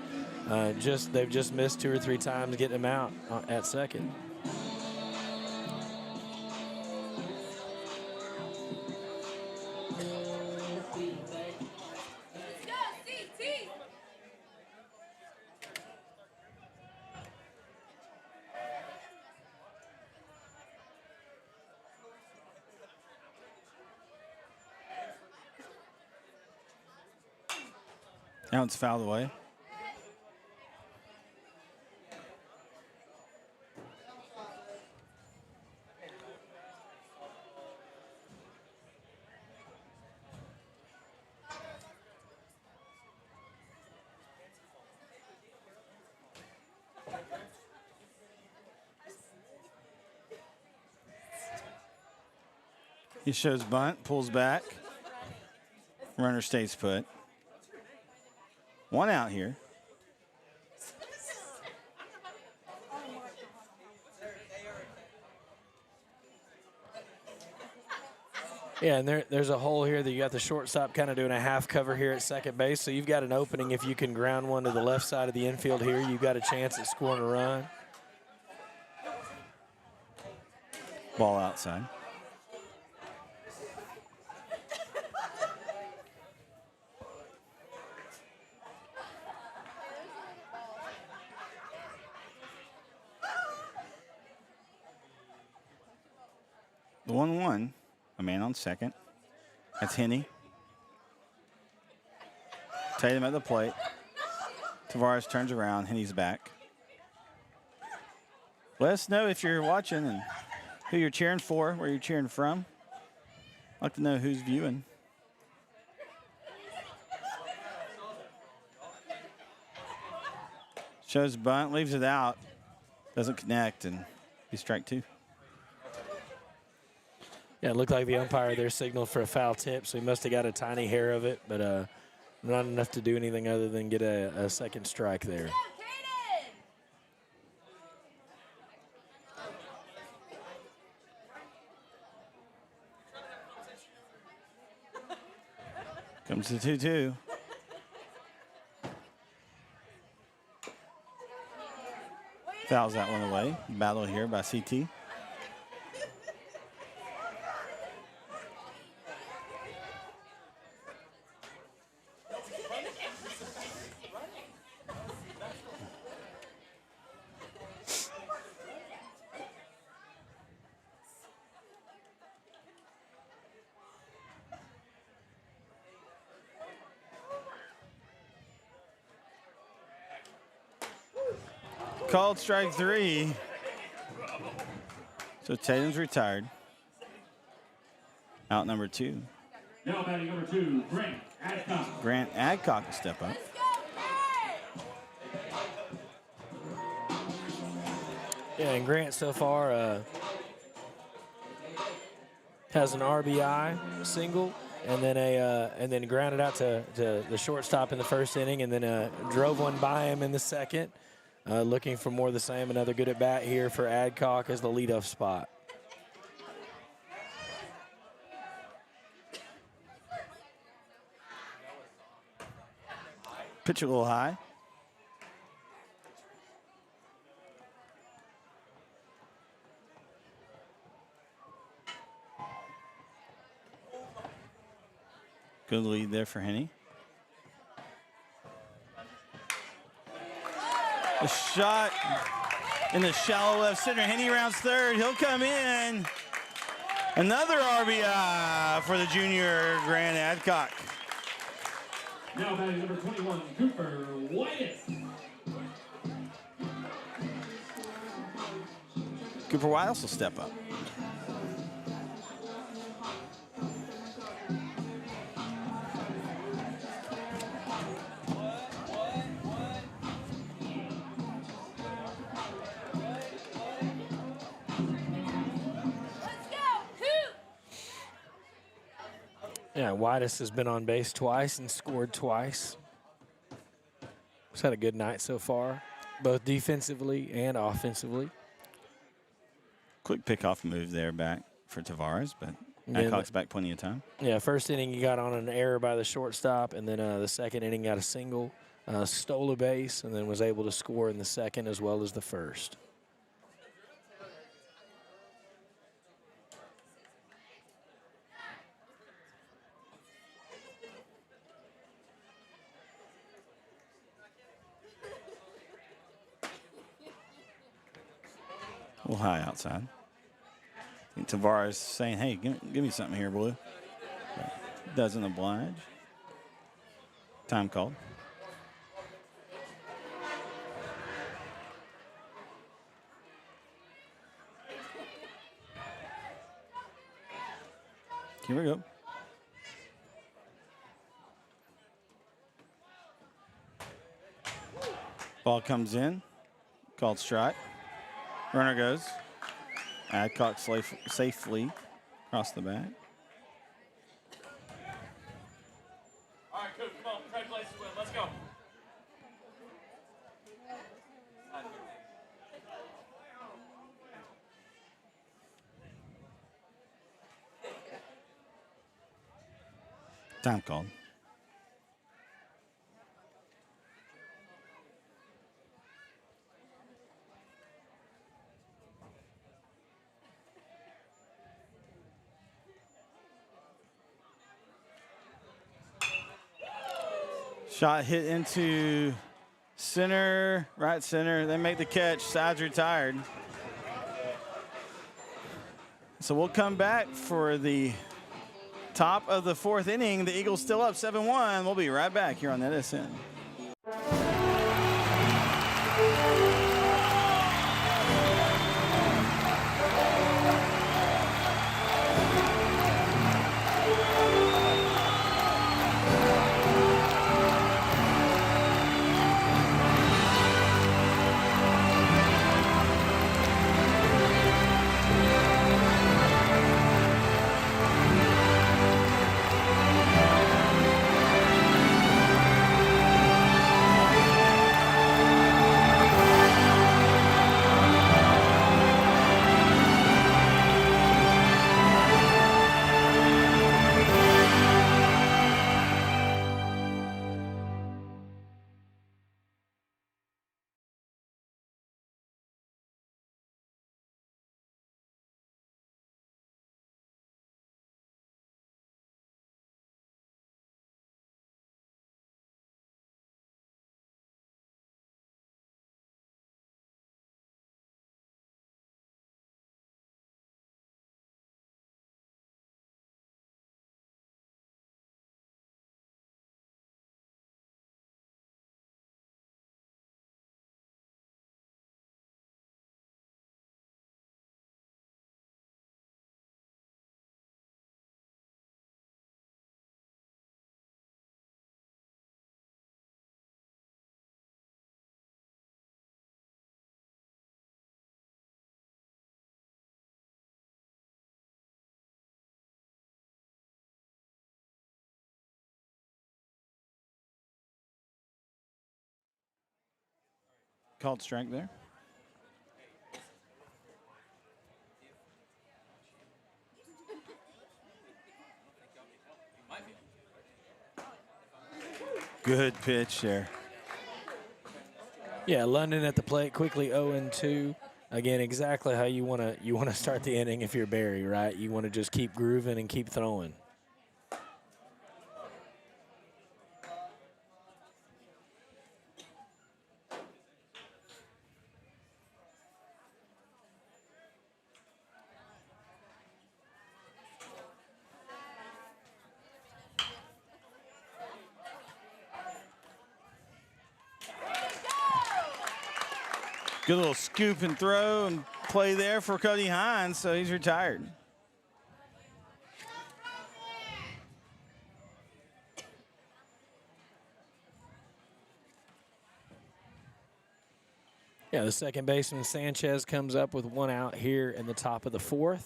they've just missed 2 or 3 times getting him out at second. Let's go, CT! Now it's fouled away. He shows bunt, pulls back. Runner stays put. 1 out here. Yeah, and there's a hole here that you got the shortstop kind of doing a half cover here at second base, so you've got an opening. If you can ground one to the left side of the infield here, you've got a chance at scoring a run. Ball outside. The 1-1, a man on second. That's Henny. Tatum at the plate. Tavares turns around, Henny's back. Let us know if you're watching and who you're cheering for, where you're cheering from. I'd like to know who's viewing. Shows bunt, leaves it out. Doesn't connect, and be strike 2. Yeah, it looked like the umpire there signaled for a foul tip, so he must have got a tiny hair of it, but not enough to do anything other than get a second strike there. Comes to 2-2. Fouls that one away. Battle here by CT. Called strike 3. So Tatum's retired. Out number 2. Now batting number 2, Grant Adcock. Grant Adcock will step up. Yeah, and Grant so far has an RBI single, and then grounded out to the shortstop in the first inning, and then drove one by him in the second. Looking for more of the same. Another good at bat here for Adcock as the leadoff spot. Pitch a little high. Good lead there for Henny. A shot in the shallow left center. Henny rounds third. He'll come in. Another RBI for the junior Grant Adcock. Now batting number 21, Cooper Whitus. Cooper Wiles will step up. Yeah, Whitus has been on base twice and scored twice. He's had a good night so far, both defensively and offensively. Quick pickoff move there back for Tavares, but Yeah, Adcock's back plenty of time. Yeah, first inning he got on an error by the shortstop, and then the second inning got a single, stole a base, and then was able to score in the second as well as the first. A little high outside. I think Tavares saying, hey, give me something here, Blue. But doesn't oblige. Time called. Here we go. Ball comes in. Called strike. Runner goes. Adcock safely across the back. All right, Coop, come on. Trade places with him. Let's go. Time called. Shot hit into center, right center. They make the catch. Side's retired. So we'll come back for the top of the fourth inning. The Eagles still up 7-1. We'll be right back here on NSN. Called strike there. Good pitch there. Yeah, London at the plate, quickly 0-2. Again, exactly how you want to start the inning if you're Barry, right? You want to just keep grooving and keep throwing. Good little scoop and throw and play there for Cody Hines, so he's retired. Yeah, the second baseman, Sanchez, comes up with 1 out here in the top of the 4th.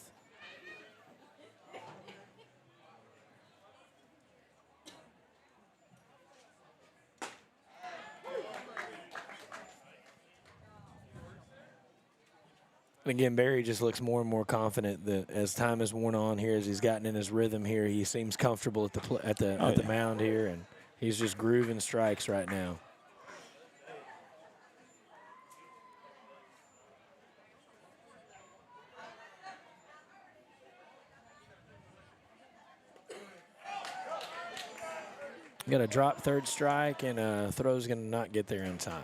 And again, Barry just looks more and more confident that as time has worn on here, as he's gotten in his rhythm here, he seems comfortable at the mound here, and he's just grooving strikes right now. Got a drop third strike, and throw's going to not get there in time.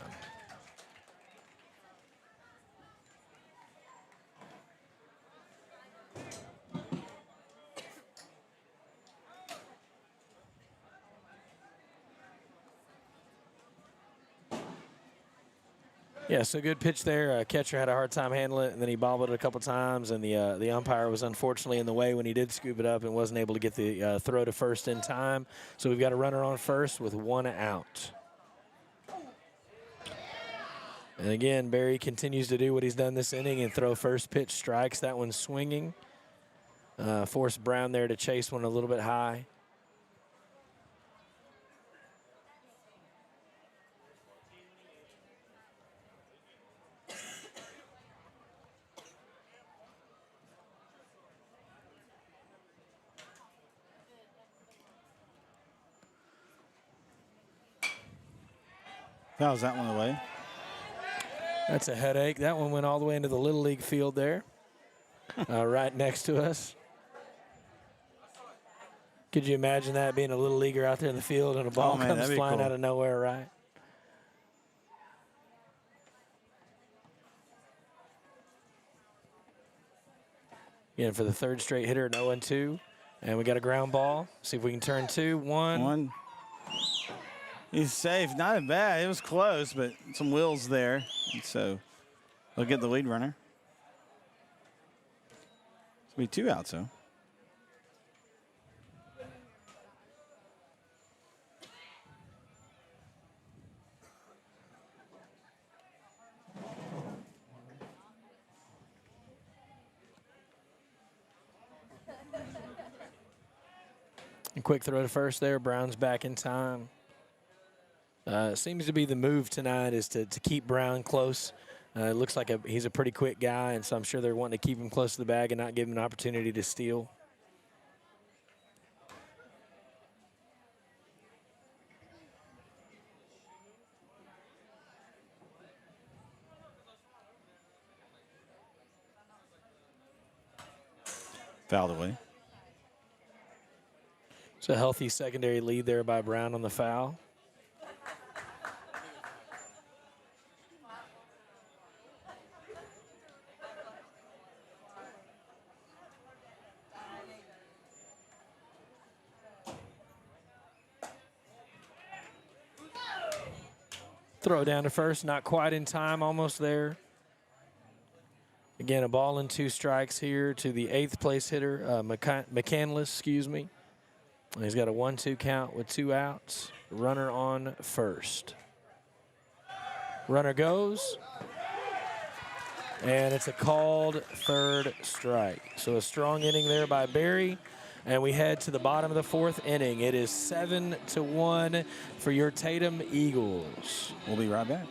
Yeah, so good pitch there. Catcher had a hard time handling it, and then he bobbled it a couple times, and the umpire was unfortunately in the way when he did scoop it up and wasn't able to get the throw to first in time. So we've got a runner on first with 1 out. And again, Barry continues to do what he's done this inning and throw first pitch strikes. That one's swinging. Forced Brown there to chase one a little bit high. Fouls that one away. That's a headache. That one went all the way into the Little League field there, right next to us. Could you imagine that, being a Little Leaguer out there in the field and a ball comes flying out of nowhere, right? Again, for the third straight hitter, 0-2. And we got a ground ball. See if we can turn 2. 1. He's safe. Not bad. It was close, but some wheels there. And so they'll get the lead runner. It'll be 2 outs, though. A quick throw to first there. Brown's back in time. Seems to be the move tonight is to keep Brown close. It looks like he's a pretty quick guy, and so I'm sure they're wanting to keep him close to the bag and not give him an opportunity to steal. Fouled away. It's a healthy secondary lead there by Brown on the foul. Throw down to first, not quite in time, almost there. Again, a ball and 2 strikes here to the 8th place hitter, McCandless, excuse me. He's got a 1-2 count with 2 outs. Runner on first. Runner goes. And it's a called third strike. So a strong inning there by Barry. And we head to the bottom of the 4th inning. It is 7-1 for your Tatum Eagles. We'll be right back.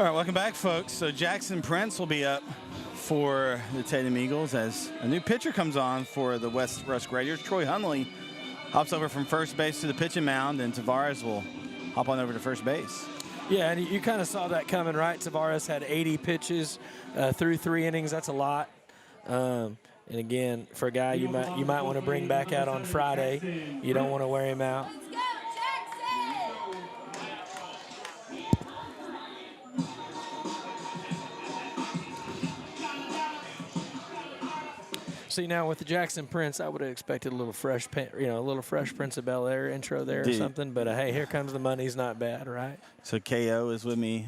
All right, welcome back, folks. So Jackson Prince will be up for the Tatum Eagles as a new pitcher comes on for the West Rusk Raiders. Troy Hunley hops over from first base to the pitching mound, and Tavares will hop on over to first base. Yeah, and you kind of saw that coming, right? Tavares had 80 pitches through 3 innings. That's a lot. And again, for a guy you might want to bring back out on Friday, you don't want to wear him out. Let's go, Jackson! See, now with the Jackson Prince, I would have expected a little fresh, a little Fresh Prince of Bel-Air intro there or something. But hey, here comes the money's not bad, right? So KO is with me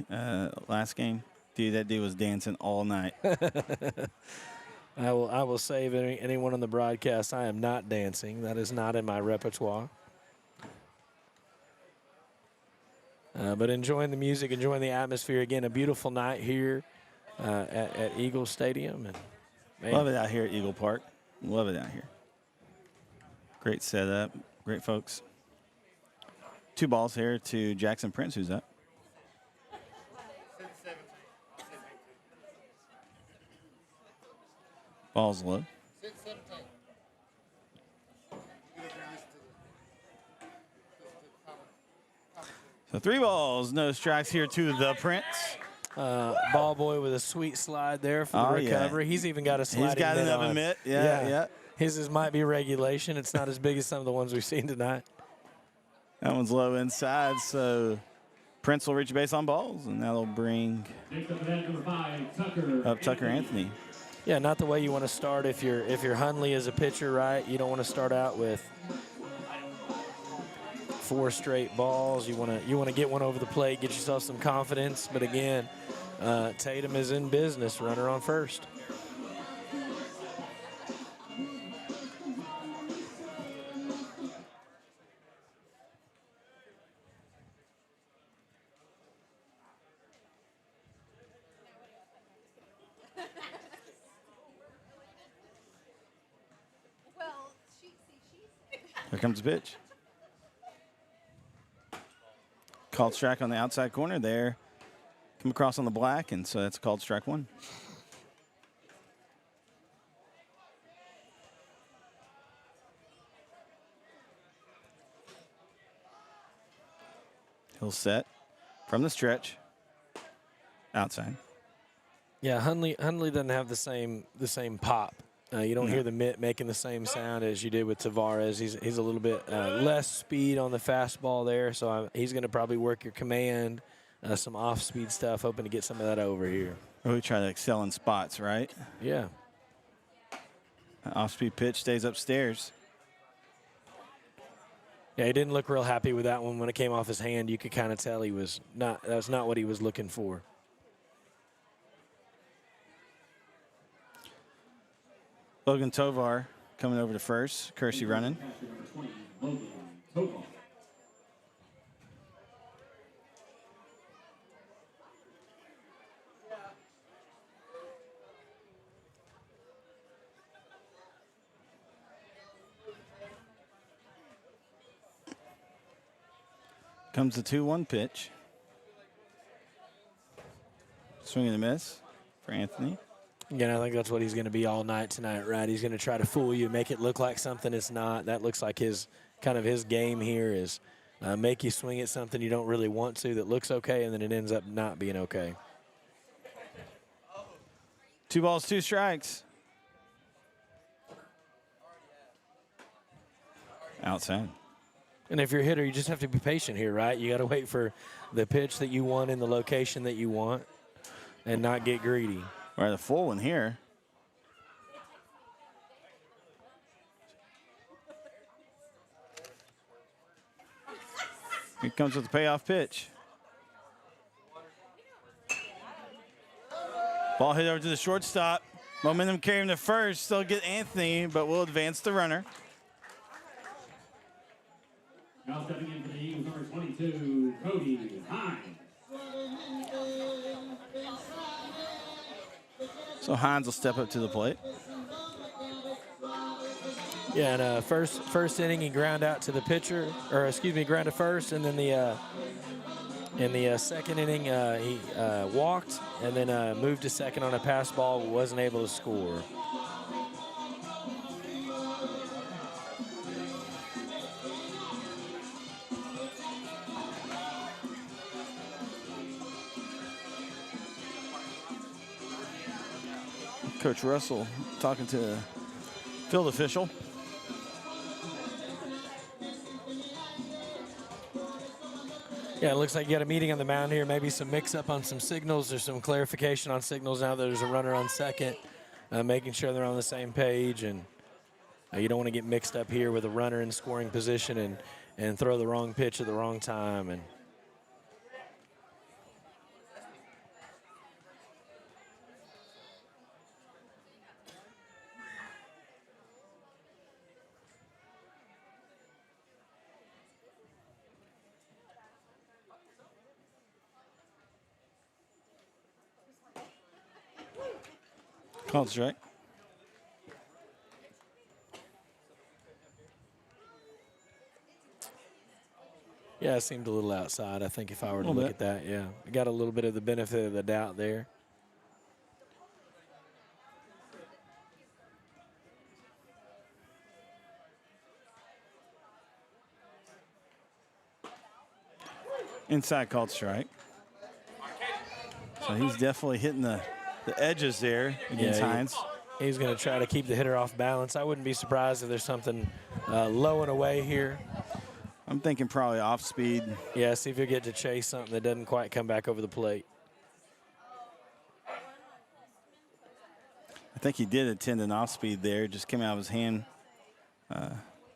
last game. Dude, that dude was dancing all night. I will save anyone on the broadcast. I am not dancing. That is not in my repertoire. But enjoying the music, enjoying the atmosphere. Again, a beautiful night here at Eagle Stadium. And man, love it out here at Eagle Park. Love it out here. Great setup. Great folks. 2 balls here to Jackson Prince, who's up. Ball's low. So 3 balls, no strikes here to the Prince. Ball boy with a sweet slide there for the recovery. Yeah. He's even got a sliding He's got another mitt. Yeah. His might be regulation. It's not as big as some of the ones we've seen tonight. That one's low inside, so Prince will reach base on balls, and that'll bring up Tucker Anthony. Yeah, not the way you want to start if you're Hunley as a pitcher, right? You don't want to start out with 4 straight balls. You want to get one over the plate, get yourself some confidence. But again, Tatum is in business. Runner on first. Well, she's. Here comes the pitch. Called strike on the outside corner there. Come across on the black, and so that's called strike 1. He'll set from the stretch. Outside. Yeah, Hunley doesn't have the same pop. You don't hear the mitt making the same sound as you did with Tavares. He's a little bit less speed on the fastball there, so he's going to probably work your command, some off-speed stuff, hoping to get some of that over here. Really try to excel in spots, right? Yeah. Off-speed pitch stays upstairs. Yeah, he didn't look real happy with that one when it came off his hand. You could kind of tell that was not what he was looking for. Logan Tovar coming over to first. Kersey running. Comes the 2-1 pitch. Swing and a miss for Anthony. Again, I think that's what he's going to be all night tonight, right? He's going to try to fool you, make it look like something it's not. That looks like his game here is make you swing at something you don't really want to that looks okay, and then it ends up not being okay. 2 balls, 2 strikes. Outside. And if you're a hitter, you just have to be patient here, right? You got to wait for the pitch that you want in the location that you want and not get greedy. All right, the full one here. Here comes with the payoff pitch. Ball hit over to the shortstop. Momentum carry him to first. Still get Anthony, but will advance the runner. Now stepping in for the Eagles, number 22, Cody Hines. So Hines will step up to the plate. Yeah, and first inning he ground out to the pitcher, or excuse me, ground to first, and then the In the second inning, he walked and then moved to second on a pass ball, wasn't able to score. Coach Russell talking to the field official. Yeah, it looks like you got a meeting on the mound here, maybe some mix-up on some signals or some clarification on signals now that there's a runner on second, making sure they're on the same page. And you don't want to get mixed up here with a runner in scoring position and throw the wrong pitch at the wrong time. And Called strike. yeah, it seemed a little outside, I think, if I were to look at that. Yeah, I got a little bit of the benefit of the doubt there. Inside called strike. So he's definitely hitting the edges there against Hines. He's going to try to keep the hitter off balance. I wouldn't be surprised if there's something low and away here. I'm thinking probably off speed. Yeah, see if you get to chase something that doesn't quite come back over the plate. I think he did attend an off speed there. Just came out of his hand a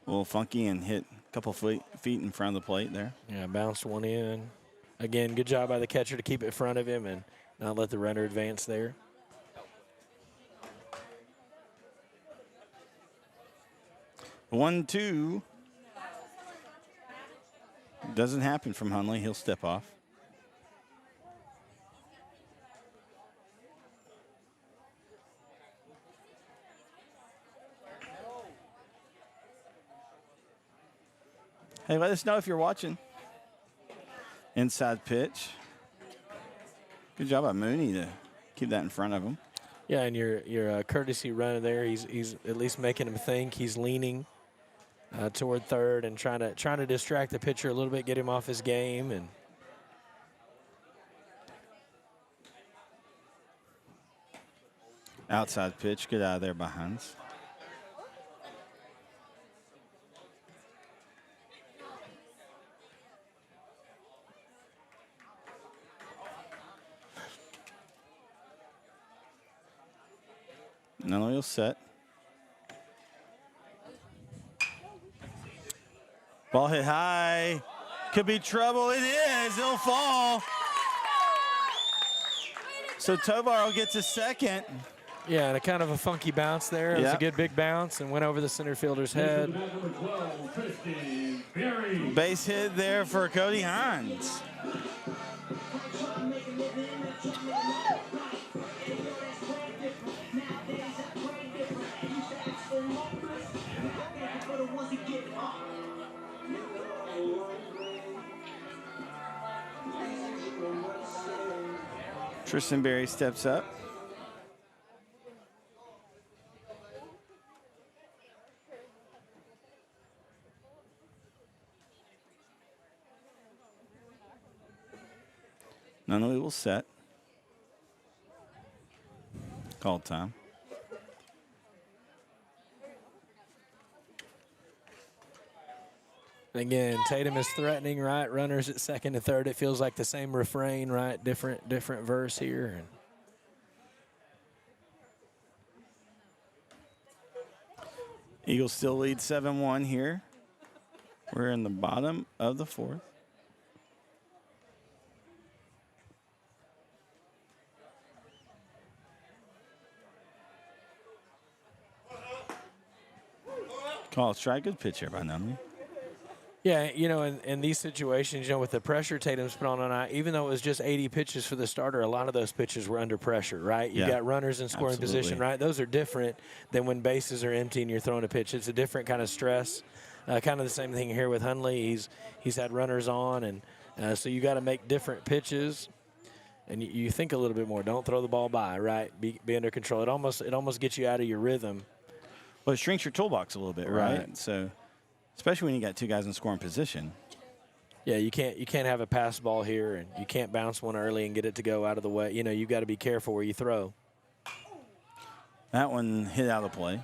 little funky and hit a couple feet in front of the plate there. Yeah, bounced one in. Again, good job by the catcher to keep it in front of him and not let the runner advance there. One, two. Doesn't happen from Hundley. He'll step off. Hey, let us know if you're watching. Inside pitch. Good job by Mooney to keep that in front of him. Yeah, and your courtesy runner there, he's at least making him think. He's leaning toward third and trying to distract the pitcher a little bit, get him off his game. And outside pitch, good out of there by Hines. No, he'll set. Ball hit high. Could be trouble. It is. It'll fall. So Tovar will get to second. yeah, and a kind of a funky bounce there. It was a good big bounce and went over the center fielder's head. Base hit there for Cody Hines. Tristan Berry steps up. Nunley will set. Call time. Again, Tatum is threatening, right? Runners at second and third. It feels like the same refrain, right? Different verse here. Eagles still lead 7-1 here. We're in the bottom of the fourth. Call strike, good pitch here by Nunley. Yeah, you know, in these situations, you know, with the pressure Tatum's put on tonight, even though it was just 80 pitches for the starter, a lot of those pitches were under pressure, right? You got runners in scoring position, right? Those are different than when bases are empty and you're throwing a pitch. It's a different kind of stress. Kind of the same thing here with Hundley. He's had runners on, and So you got to make different pitches, and you think a little bit more. Don't throw the ball by, right? Be under control. It almost gets you out of your rhythm. Well, it shrinks your toolbox a little bit, right? So, especially when you got two guys in scoring position. Yeah, you can't have a pass ball here, and you can't bounce one early and get it to go out of the way. You know, you got to be careful where you throw. That one hit out of the play.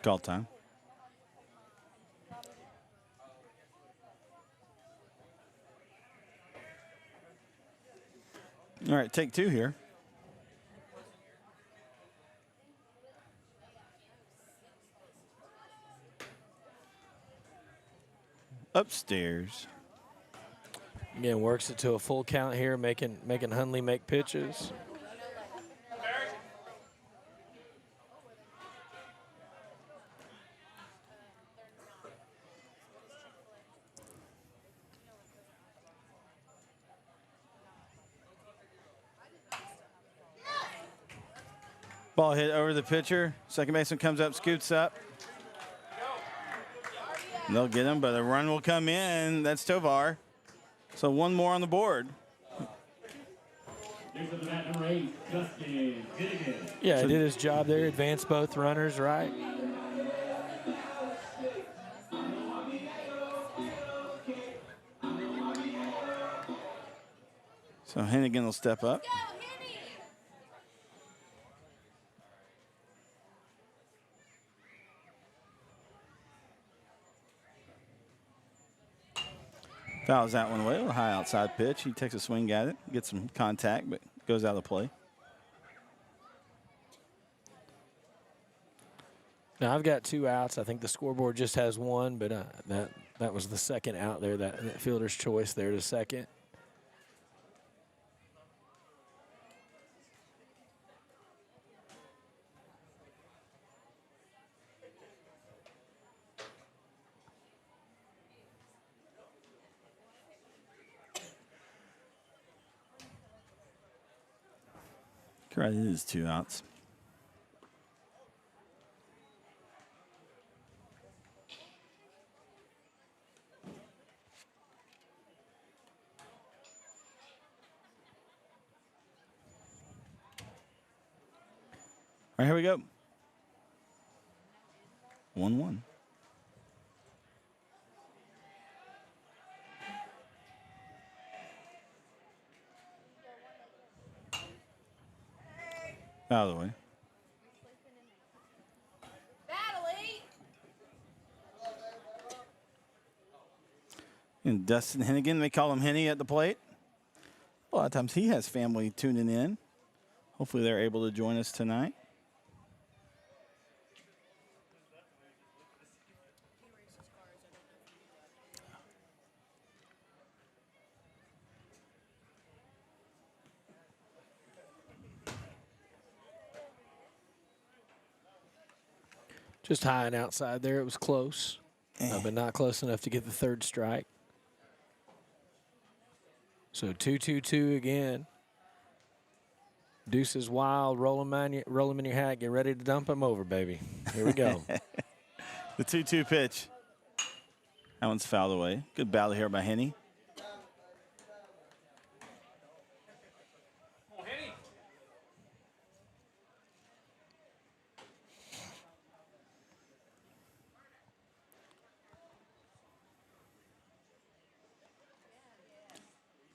Call time. All right, take two here. Upstairs. Again, works it to a full count here, making Hundley make pitches. Ball hit over the pitcher. Second baseman comes up, scoots up. They'll get him, but a run will come in. That's Tovar. So one more on the board. Next up the bat, number 8, Justin Finnegan. Yeah, he did his job there, advanced both runners, right? So Hennigan will step up. Fouls that one away. A little high outside pitch. He takes a swing at it, gets some contact, but goes out of play. Now I've got 2 outs. I think the scoreboard just has 1, but that was the second out there. That fielder's choice there to second. Correct, it is 2 outs. All right, here we go. 1-1. Out of the way. And Dustin Hennigan, they call him Henny at the plate. A lot of times he has family tuning in. Hopefully they're able to join us tonight. Just high and outside there. It was close, but not close enough to get the 3rd strike. So 2-2-2 again. Deuce is wild. Roll him in your hat. Get ready to dump him over, baby. Here we go. The 2-2 pitch. That one's fouled away. Good battle here by Henny.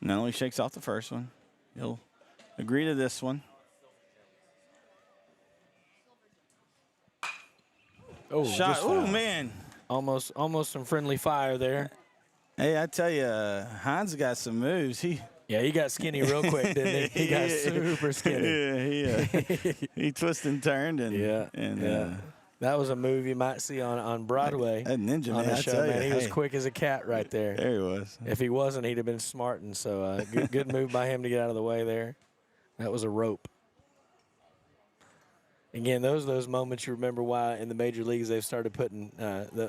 Not only shakes off the first one, he'll agree to this one. Oh, Shot. Oh, man. Almost some friendly fire there. Hey, I tell you, Hines got some moves. He got skinny real quick, didn't he? He got super skinny. Yeah, he twisted and turned. That was a move you might see on Broadway. That ninja, on man, the show, man. He was quick as a cat right there. There he was. If he wasn't, he'd have been smart. And so good move by him to get out of the way there. That was a rope. Again, those moments you remember why in the major leagues they've started putting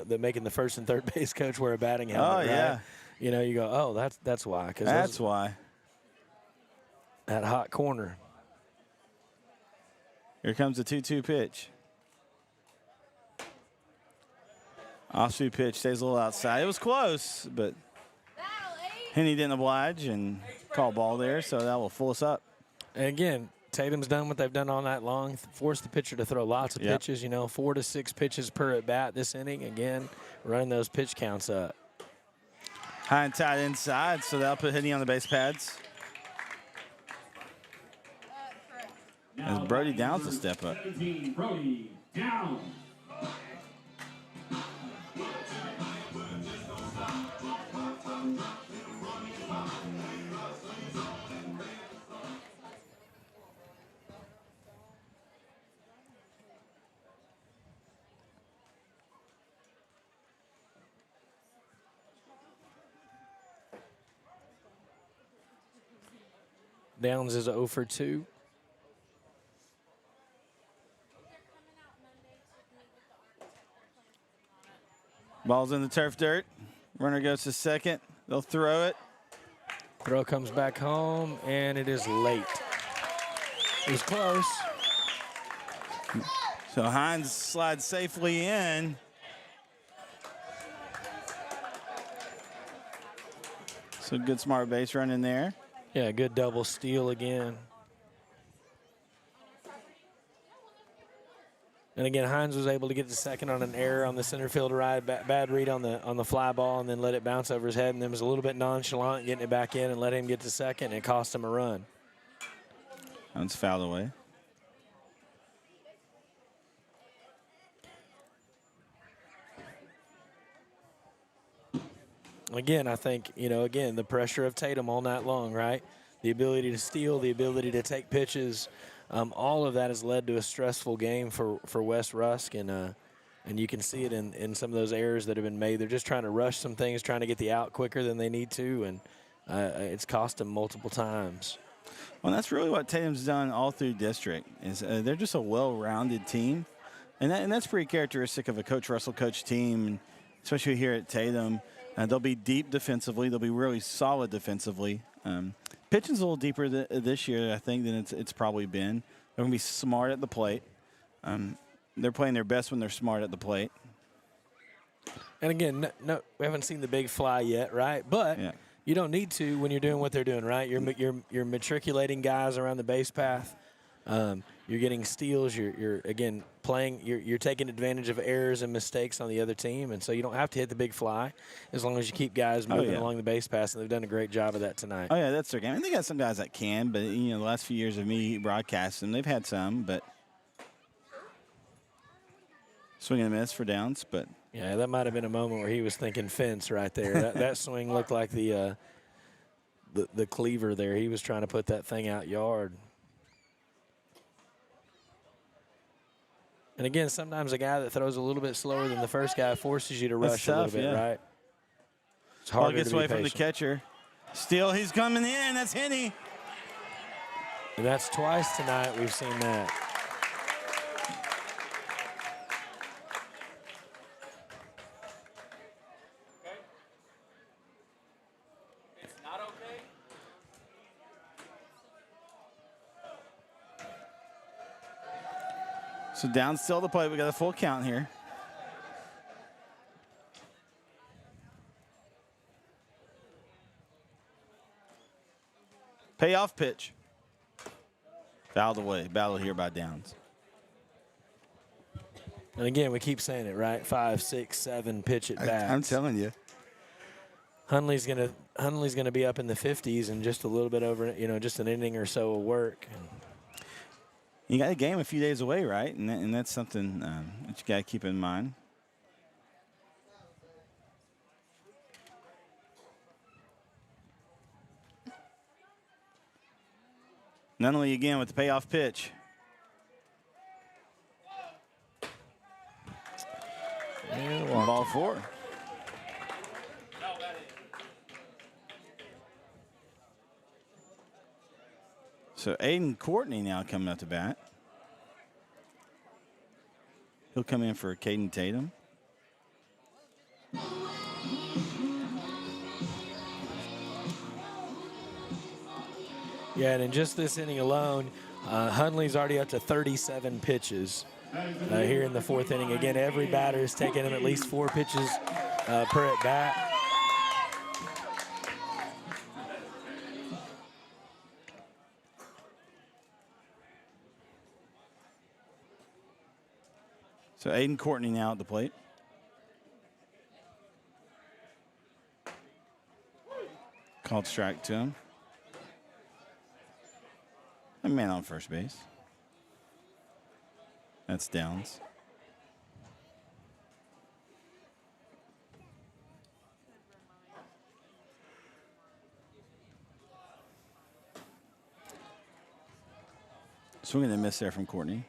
making the first and third base coach wear a batting helmet. Oh, right? yeah. You know, you go, oh, that's why. That's why. That hot corner. Here comes the 2-2 pitch. Off-speed pitch, stays a little outside. It was close, but Henny didn't oblige and call ball there, so that will fool us up. And again, Tatum's done what they've done all night long, forced the pitcher to throw lots of pitches, 4 to 6 pitches per at bat this inning. Again, running those pitch counts up. High and tight inside, so that'll put Henny on the base pads. As Brody Downs will step up. 17, Brody Downs. Downs is 0 for 2. Ball's in the turf dirt. Runner goes to second. They'll throw it. Throw comes back home, and it is late. It was close. So Hines slides safely in. So good smart base run in there. Yeah, good double steal again. And again, Hines was able to get to second on an error on the center field ride, bad read on the fly ball, and then let it bounce over his head, and then was a little bit nonchalant getting it back in and let him get to second, and it cost him a run. That's fouled away. Again, I think, again, the pressure of Tatum all night long, right? The ability to steal, the ability to take pitches, all of that has led to a stressful game for West Rusk, and you can see it in some of those errors that have been made. They're just trying to rush some things, trying to get the out quicker than they need to, and it's cost them multiple times. Well, that's really what Tatum's done all through district. Is they're just a well-rounded team, and that's pretty characteristic of a Coach Russell coach team, and especially here at Tatum. They'll be deep defensively. They'll be really solid defensively. Pitching's a little deeper this year, I think, than it's probably been. They're going to be smart at the plate. They're playing their best when they're smart at the plate. And again, no, we haven't seen the big fly yet, right? But you don't need to when you're doing what they're doing, right? You're matriculating guys around the base path. You're getting steals. You're again playing. You're taking advantage of errors and mistakes on the other team, and so you don't have to hit the big fly as long as you keep guys moving along the base path. And they've done a great job of that tonight. Oh yeah, that's their game. And they got some guys that can, but the last few years of me broadcasting, they've had some, but swing and a miss for Downs. But yeah, that might have been a moment where he was thinking fence right there. that swing looked like the cleaver there. He was trying to put that thing out yard. And again, sometimes a guy that throws a little bit slower than the first guy forces you to rush a little bit, right? It's harder ball gets to be away from the patient. catcher. Still, he's coming in. That's Henny. And that's twice tonight we've seen that. It's not okay. So down still at the plate. We got a full count here. Payoff pitch. Fouled away. Battle here by Downs. And again, we keep saying it, right? 5, 6, 7 pitch at bats. I'm telling you. Hundley's gonna be up in the 50s and just a little bit over, just an inning or so of work. You got a game a few days away, right? And that's something that you got to keep in mind. Nunley again with the payoff pitch. And Ball 4. So Aiden Courtney now coming up to bat. He'll come in for Caden Tatum. Yeah, and in just this inning alone, Hunley's already up to 37 pitches here in the fourth inning. Again, every batter is taking him at least 4 pitches per at bat. So Aiden Courtney now at the plate. Called strike to him. A man on first base. That's Downs. Swing and a miss there from Courtney.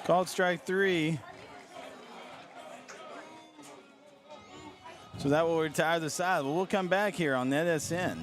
Called strike 3. So that will retire the side. But we'll come back here on NetSN.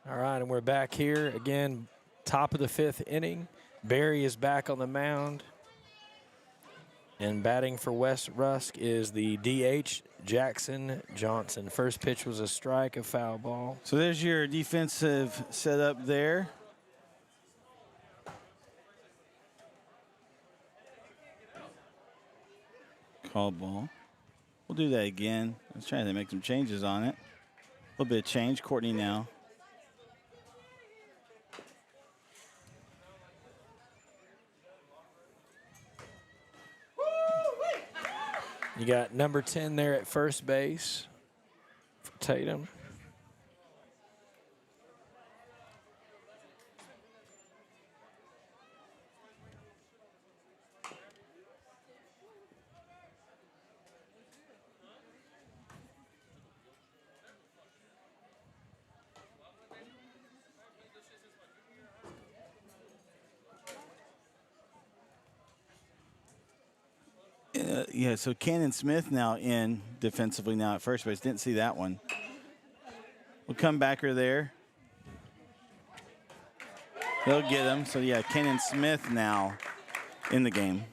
All right, and we're back here again, top of the 5th inning. Barry is back on the mound. And batting for West Rusk is the DH, Jackson Johnson. First pitch was a strike, a foul ball. So there's your defensive setup there. Call ball. We'll do that again. I was trying to make some changes on it. A little bit of change. Courtney now. You got number 10 there at first base for Tatum. Yeah, so Cannon Smith now in defensively now at first base. Didn't see that one. We'll come backer there. They'll get him. So, yeah, Cannon Smith now in the game.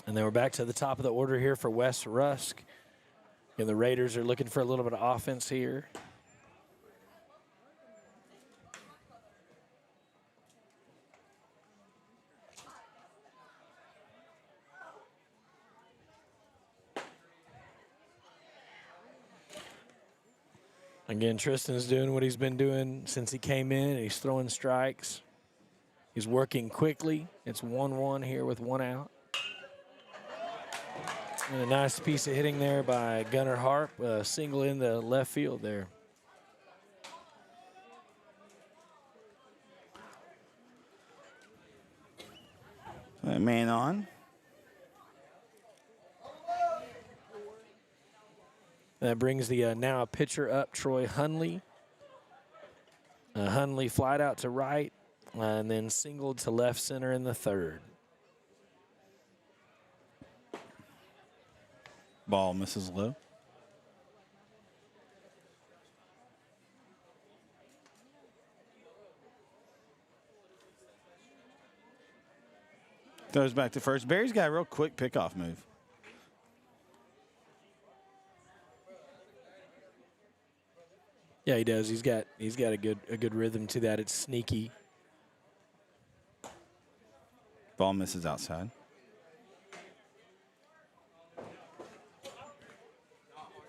And then we're back to the top of the order here for West Rusk. And the Raiders are looking for a little bit of offense here. Again, Tristan's doing what he's been doing since he came in. He's throwing strikes. He's working quickly. It's 1-1 here with 1 out. And a nice piece of hitting there by Gunnar Harp, single in the left field there. Man on. That brings the now a pitcher up, Troy Hunley. Hunley flied out to right and then singled to left center in the 3rd. Ball misses low. Throws back to first. Barry's got a real quick pickoff move. Yeah, he does. He's got a good rhythm to that. It's sneaky. Ball misses outside.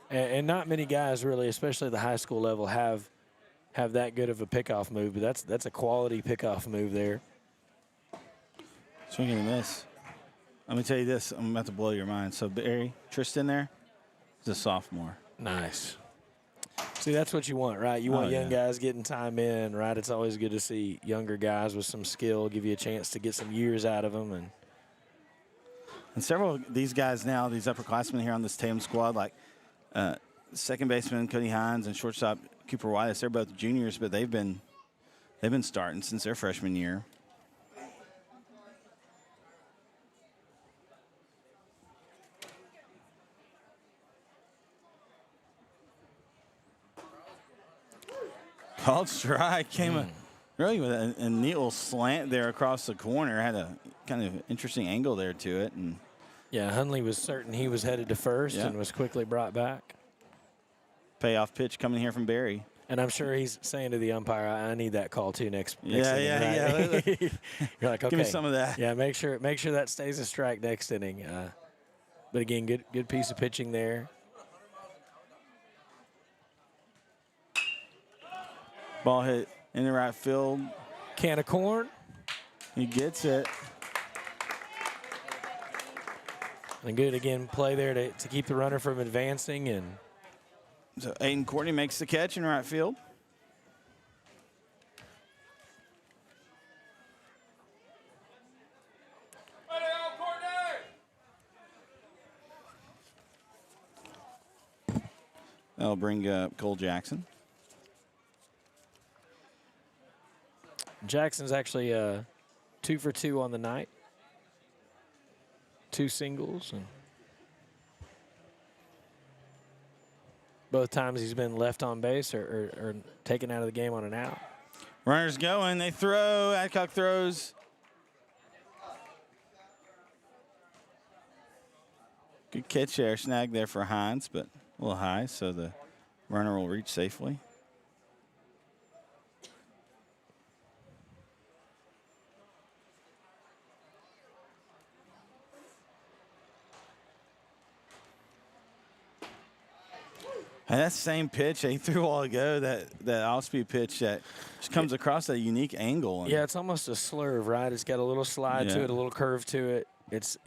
And not many guys really, especially at the high school level, have that good of a pickoff move. But that's a quality pickoff move there. Swing and a miss. Let me tell you this. I'm about to blow your mind. So Barry, Tristan there is a sophomore. Nice. See, that's what you want, right? You want young guys getting time in, right? It's always good to see younger guys with some skill, give you a chance to get some years out of them. And several of these guys now, these upperclassmen here on this Tatum squad, like second baseman Cody Hines and shortstop Cooper Wyas, they're both juniors, but they've been starting since their freshman year. Called strike, came really with a neat little slant there across the corner. Had a kind of interesting angle there to it. And yeah, Hundley was certain he was headed to first and was quickly brought back. Payoff pitch coming here from Barry. And I'm sure he's saying to the umpire, I need that call too next inning. Yeah. You're like, okay. Give me some of that. Yeah, make sure that stays a strike next inning. But again, good piece of pitching there. Ball hit in the right field. Can of corn. He gets it. And good, again, play there to keep the runner from advancing. And so Aiden Courtney makes the catch in right field. That'll bring up Cole Jackson. Jackson's actually 2 for 2 on the night. 2 singles. And both times he's been left on base or taken out of the game on an out. Runners going. They throw. Adcock throws. Good catch there. Snag there for Hines, but a little high, so the runner will reach safely. And that same pitch he threw a while ago, that off-speed pitch that just comes across a unique angle. Yeah, it's almost a slurve, right? It's got a little slide to it, a little curve to it. It's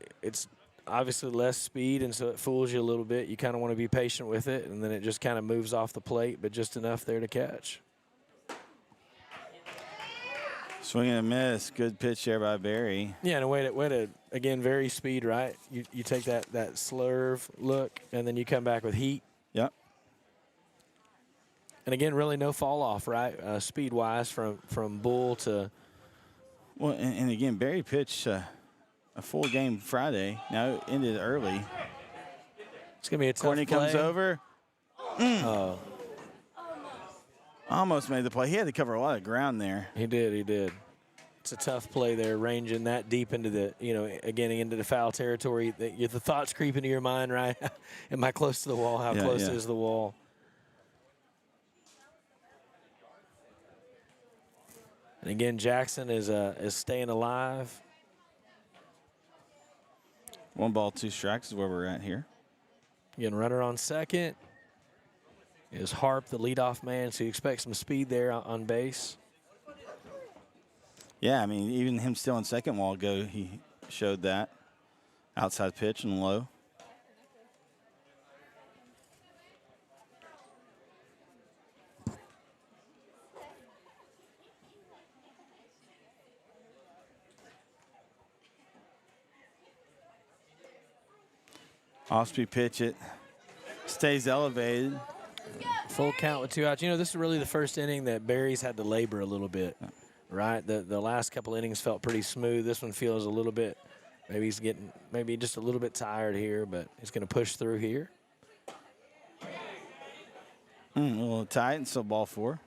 obviously less speed, and so it fools you a little bit. You kind of want to be patient with it, and then it just kind of moves off the plate, but just enough there to catch. Swing and a miss. Good pitch there by Barry. Yeah, and a way to again, very speed, right? You take that slurve look, and then you come back with heat. Yep. And again, really no fall off, right? Speed-wise from bull to. Well, and again, Barry pitched a full game Friday. Now it ended early. It's going to be a tough Courtney play. comes over. Oh. Almost made the play. He had to cover a lot of ground there. He did. It's a tough play there, ranging that deep into the, again, into the foul territory. The thoughts creep into your mind, right? Am I close to the wall? How close is the wall? And again, Jackson is staying alive. 1 ball, 2 strikes is where we're at here. Again, runner on second is Harp, the leadoff man, so you expect some speed there on base. Yeah, I mean, even him still in second while ago, he showed that. Outside pitch and low. Off-speed pitch, it stays elevated. Full count with 2 outs. This is really the first inning that Barry's had to labor a little bit, right? The last couple innings felt pretty smooth. This one feels a little bit, maybe he's getting just a little bit tired here, but he's going to push through here. A little tight, and so ball 4.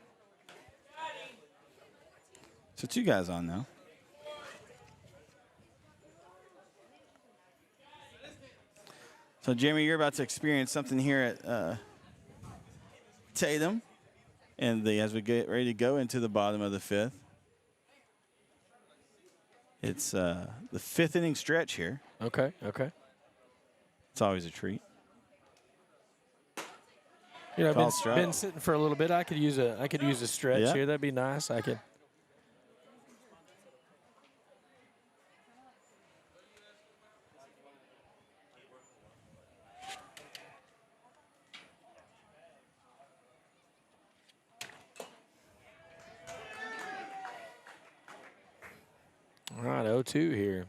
So 2 guys on now. So, Jeremy, you're about to experience something here at Tatum, and as we get ready to go into the bottom of the 5th. It's the 5th inning stretch here. Okay, okay. It's always a treat. You know, Call I've been sitting for a little bit. I could use a stretch here. That'd be nice. I could. All right, 0-2 here.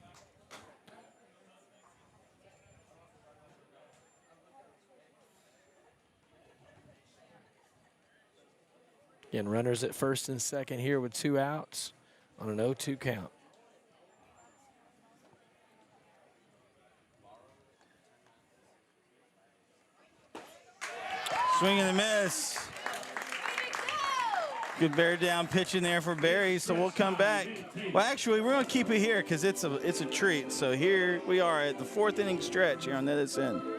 Again, runners at first and second here with 2 outs on an 0-2 count. Swing and a miss. Good bear down pitch in there for Barry, so we'll come back. Well, actually, we're going to keep it here because it's a treat. So here we are at the 4th inning stretch here on NSN.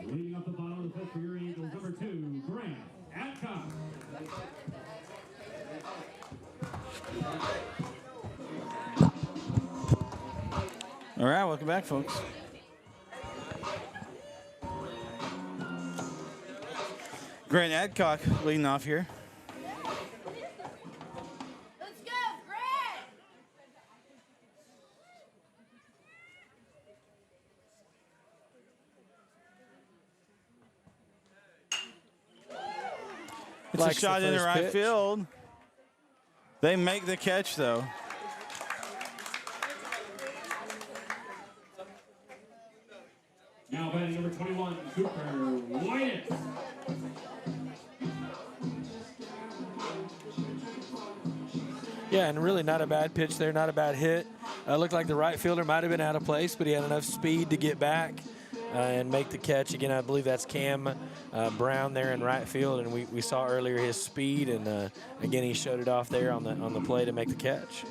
Leading up the bottom of the 5th for your Eagles, number 2, Grant Adcock. All right, welcome back, folks. Grant Adcock leading off here. Let's go, Grant! It's Likes a shot the into first right pitch. field. They make the catch, though. Now batting number 21, Cooper White. Yeah, and really not a bad pitch there, not a bad hit. Looked like the right fielder might have been out of place, but he had enough speed to get back and make the catch. Again, I believe that's Cam Brown there in right field, and we saw earlier his speed, and again, he showed it off there on the play to make the catch.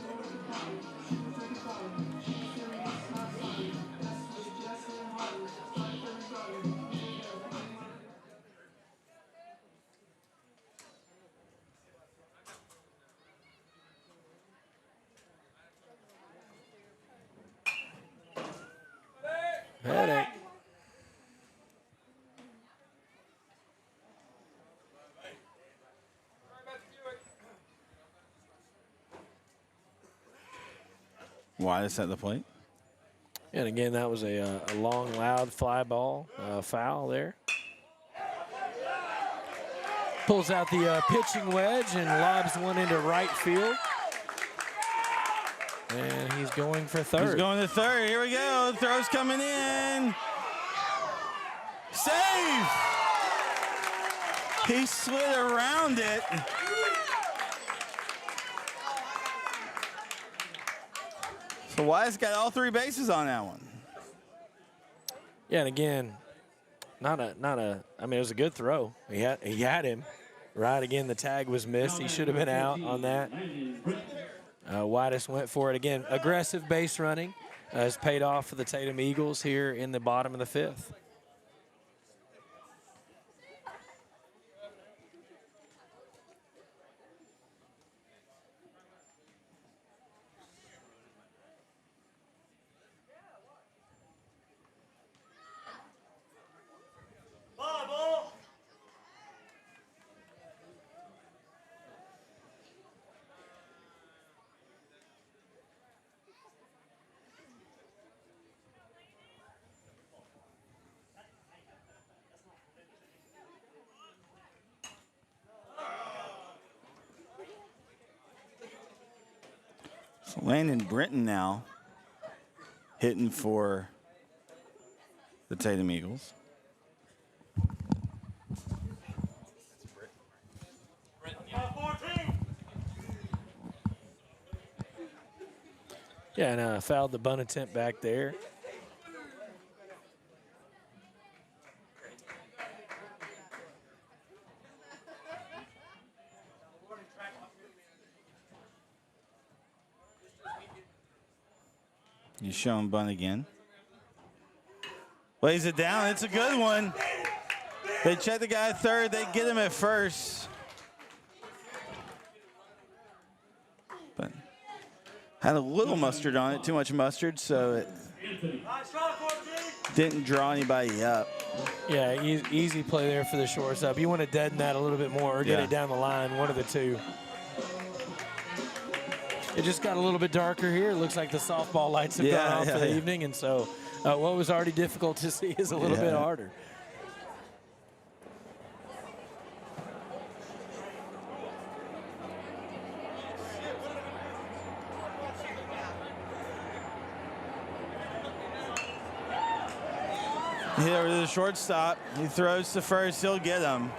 Headache. Why is at the plate? And again, that was a long, loud fly ball foul there. Pulls out the pitching wedge and lobs one into right field. And he's going for third. He's going to third. Here we go. Throw's coming in. Save! He slid around it. So Wyatt's got all 3 bases on that one. Yeah, and again, I mean, it was a good throw. He had him. Right, again, the tag was missed. He should have been out on that. Whitus went for it again. Aggressive base running has paid off for the Tatum Eagles here in the bottom of the 5th. So Landon Britton now hitting for the Tatum Eagles. Yeah, and fouled the bunt attempt back there. He's showing bunt again. Lays it down. It's a good one. They check the guy at third. They get him at first. But had a little mustard on it. Too much mustard, so it didn't draw anybody up. Yeah, easy play there for the shortstop. You want to deaden that a little bit more or get it down the line, one of the two. It just got a little bit darker here. It looks like the softball lights have gone off for the evening, and so what was already difficult to see is a little bit harder. Hit over to the shortstop. He throws to first. He'll get him.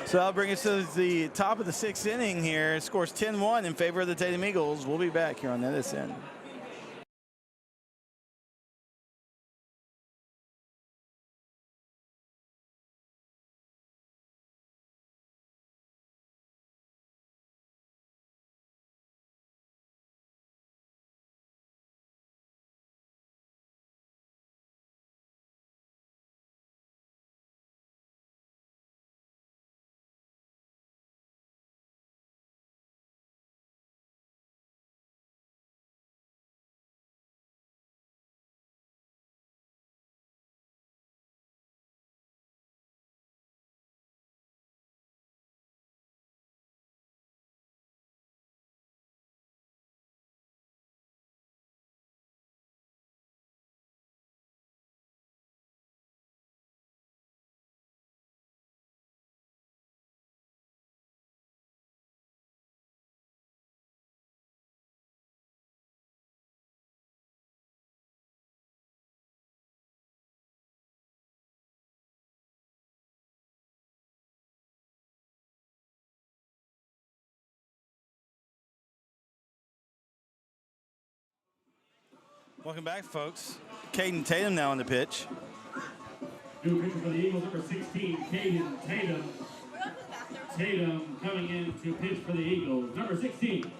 So that'll bring us to the top of the 6th inning here. It scores 10-1 in favor of the Tatum Eagles. We'll be back here on this end. Welcome back, folks. Caden Tatum now on the pitch. New pitcher for the Eagles, number 16, Caden Tatum. Tatum coming in to pitch for the Eagles, number 16.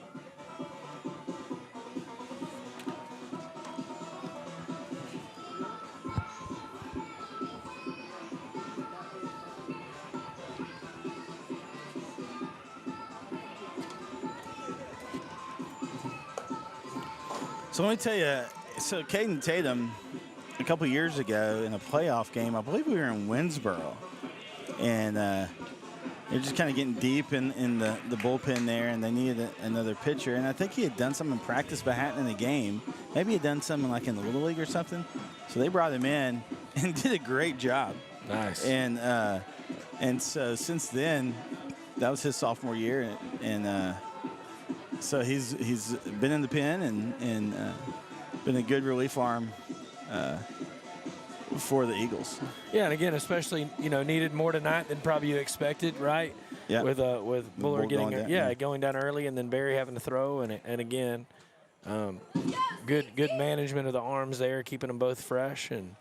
So let me tell you, so Caden Tatum, a couple years ago in a playoff game, I believe we were in Winsboro, and They're just kind of getting deep in the bullpen there, and they needed another pitcher. And I think he had done some in practice but hadn't in the game. Maybe he had done something like in the Little League or something. So they brought him in and did a great job. Nice. And so since then, that was his sophomore year, and so he's been in the pen and been a good relief arm for the Eagles. Yeah, and again, especially needed more tonight than probably you expected, right? Yeah. With Buller Bull going down, going down early, and then Barry having to throw, and again, good management of the arms there, keeping them both fresh. And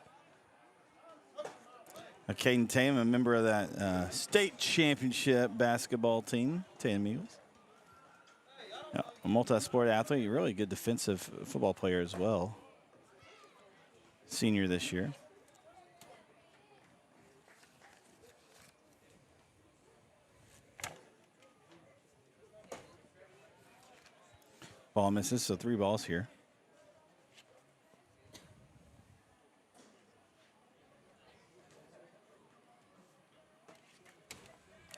Caden Tatum, a member of that state championship basketball team, Tatum Eagles. A multi-sport athlete, really good defensive football player as well. Senior this year. Ball misses, so 3 balls here.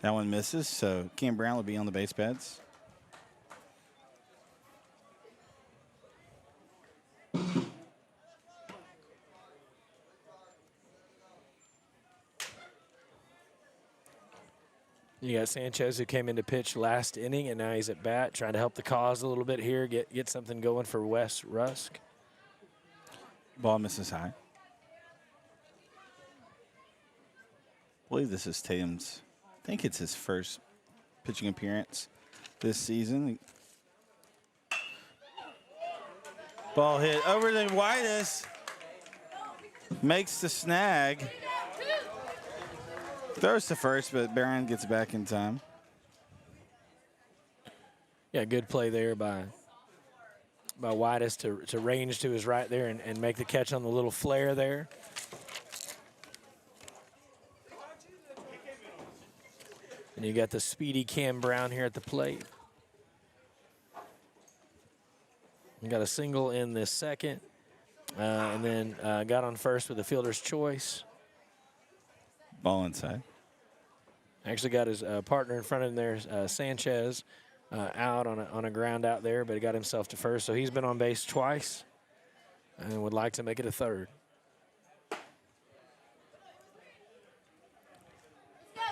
That one misses, so Cam Brown will be on the base pads. you got Sanchez, who came in to pitch last inning, and now he's at bat, trying to help the cause a little bit here, get something going for Wes Rusk. Ball misses high. I believe this is Tatum's, I think it's his first pitching appearance this season. Ball hit over the widest. Makes the snag. Throws to first, but Barron gets back in time. Yeah, good play there by Whitus to range to his right there and make the catch on the little flare there. And you got the speedy Cam Brown here at the plate. You got a single in the second, and then got on first with a fielder's choice. Ball inside. Actually got his partner in front of him there, Sanchez, out on a ground out there, but he got himself to first. So he's been on base twice and would like to make it a third.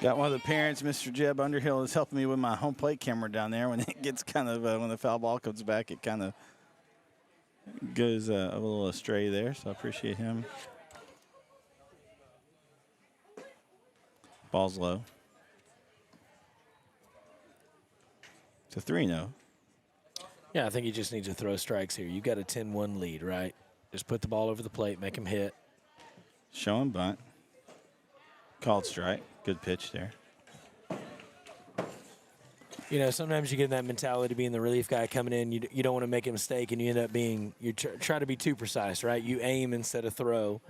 Got one of the parents, Mr. Jeb Underhill, is helping me with my home plate camera down there. When it gets kind of, when the foul ball comes back, it kind of goes a little astray there, so I appreciate him. Ball's low. It's a 3-0. Yeah, I think he just needs to throw strikes here. You got a 10-1 lead, right? Just put the ball over the plate, make him hit. Show him bunt. Called strike. Good pitch there. Sometimes you get that mentality being the relief guy coming in. You don't want to make a mistake, and you end up being try to be too precise, right? You aim instead of throw.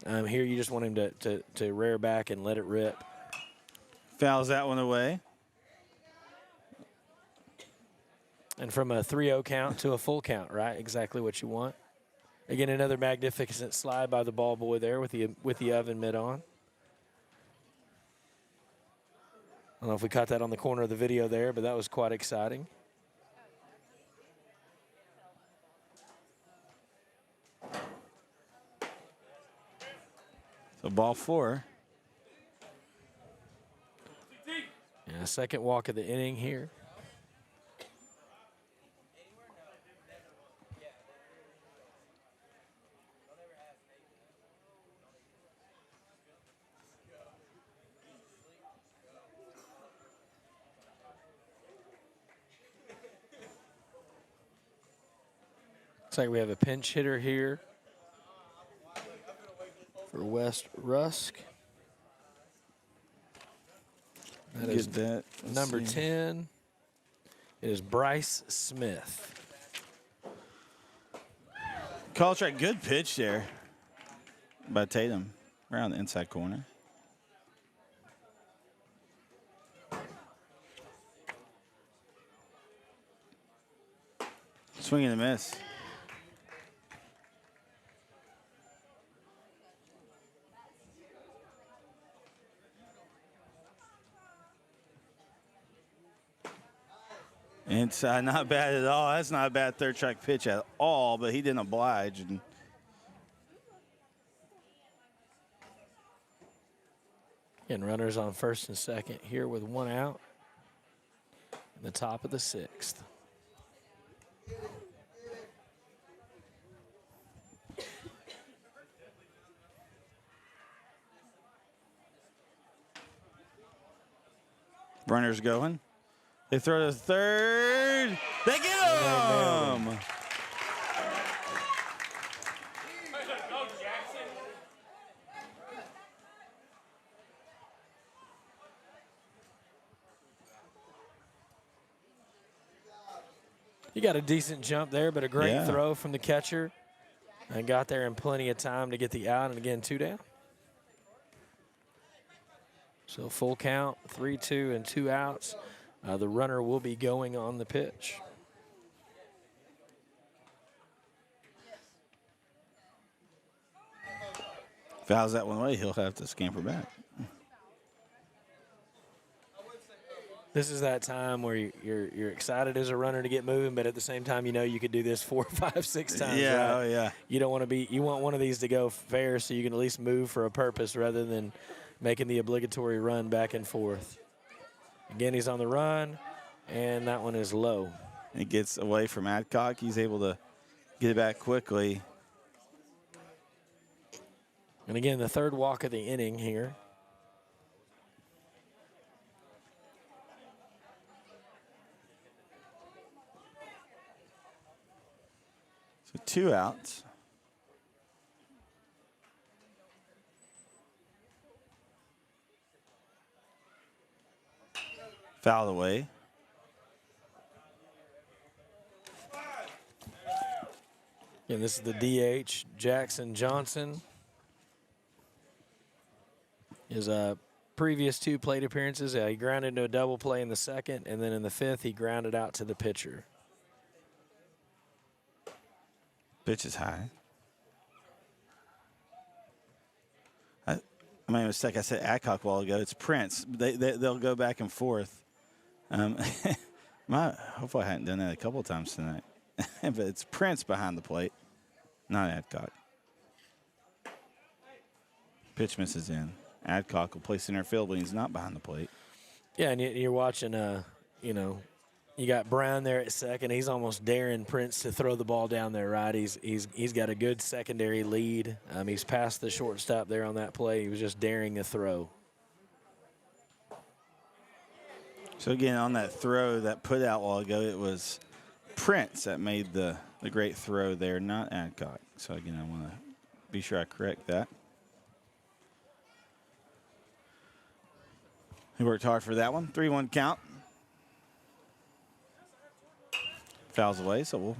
Here you just want him to rear back and let it rip. Fouls that one away. And from a 3-0 count to a full count, right? Exactly what you want. Again, another magnificent slide by the ball boy there with the oven mitt on. I don't know if we caught that on the corner of the video there, but that was quite exciting. So ball 4. Yeah, second walk of the inning here. Looks like we have a pinch hitter here for Wes Rusk. That is that. number 10. It is Bryce Smith. Call strike. Good pitch there by Tatum around the inside corner. Swing and a miss. Inside, not bad at all. That's not a bad third strike pitch at all, but he didn't oblige. And and runners on first and second here with 1 out in the top of the 6th. runners going. They throw to third. They get him. Go, Jackson. He got a decent jump there, but a great Yeah. throw from the catcher. And got there in plenty of time to get the out, and again, 2 down. So full count, 3-2 and 2 outs. The runner will be going on the pitch. Fouls that one away, he'll have to scamper back. This is that time where you're excited as a runner to get moving, but at the same time, you know you could do this 4, 5, 6 times. Yeah, right? oh yeah. You don't want to be. You want one of these to go fair, so you can at least move for a purpose rather than making the obligatory run back and forth. Again, he's on the run, and that one is low. He gets away from Adcock. He's able to get it back quickly. And again, the third walk of the inning here. So 2 outs. Fouled away. And this is the DH, Jackson Johnson. His previous 2 plate appearances, he grounded into a double play in the 2nd, and then in the 5th, he grounded out to the pitcher. Pitch is high. I made a mistake. I said Adcock a while ago. It's Prince. They'll go back and forth. Hopefully I hadn't done that a couple of times tonight. But it's Prince behind the plate, not Adcock. Pitch misses in. Adcock will play center field when he's not behind the plate. Yeah, and you're watching, you got Brown there at second. He's almost daring Prince to throw the ball down there, right? He's got a good secondary lead. He's past the shortstop there on that play. He was just daring a throw. So again, on that throw that put out a while ago, it was Prince that made the great throw there, not Adcock. So again, I want to be sure I correct that. He worked hard for that one. 3-1 count. Fouls away, so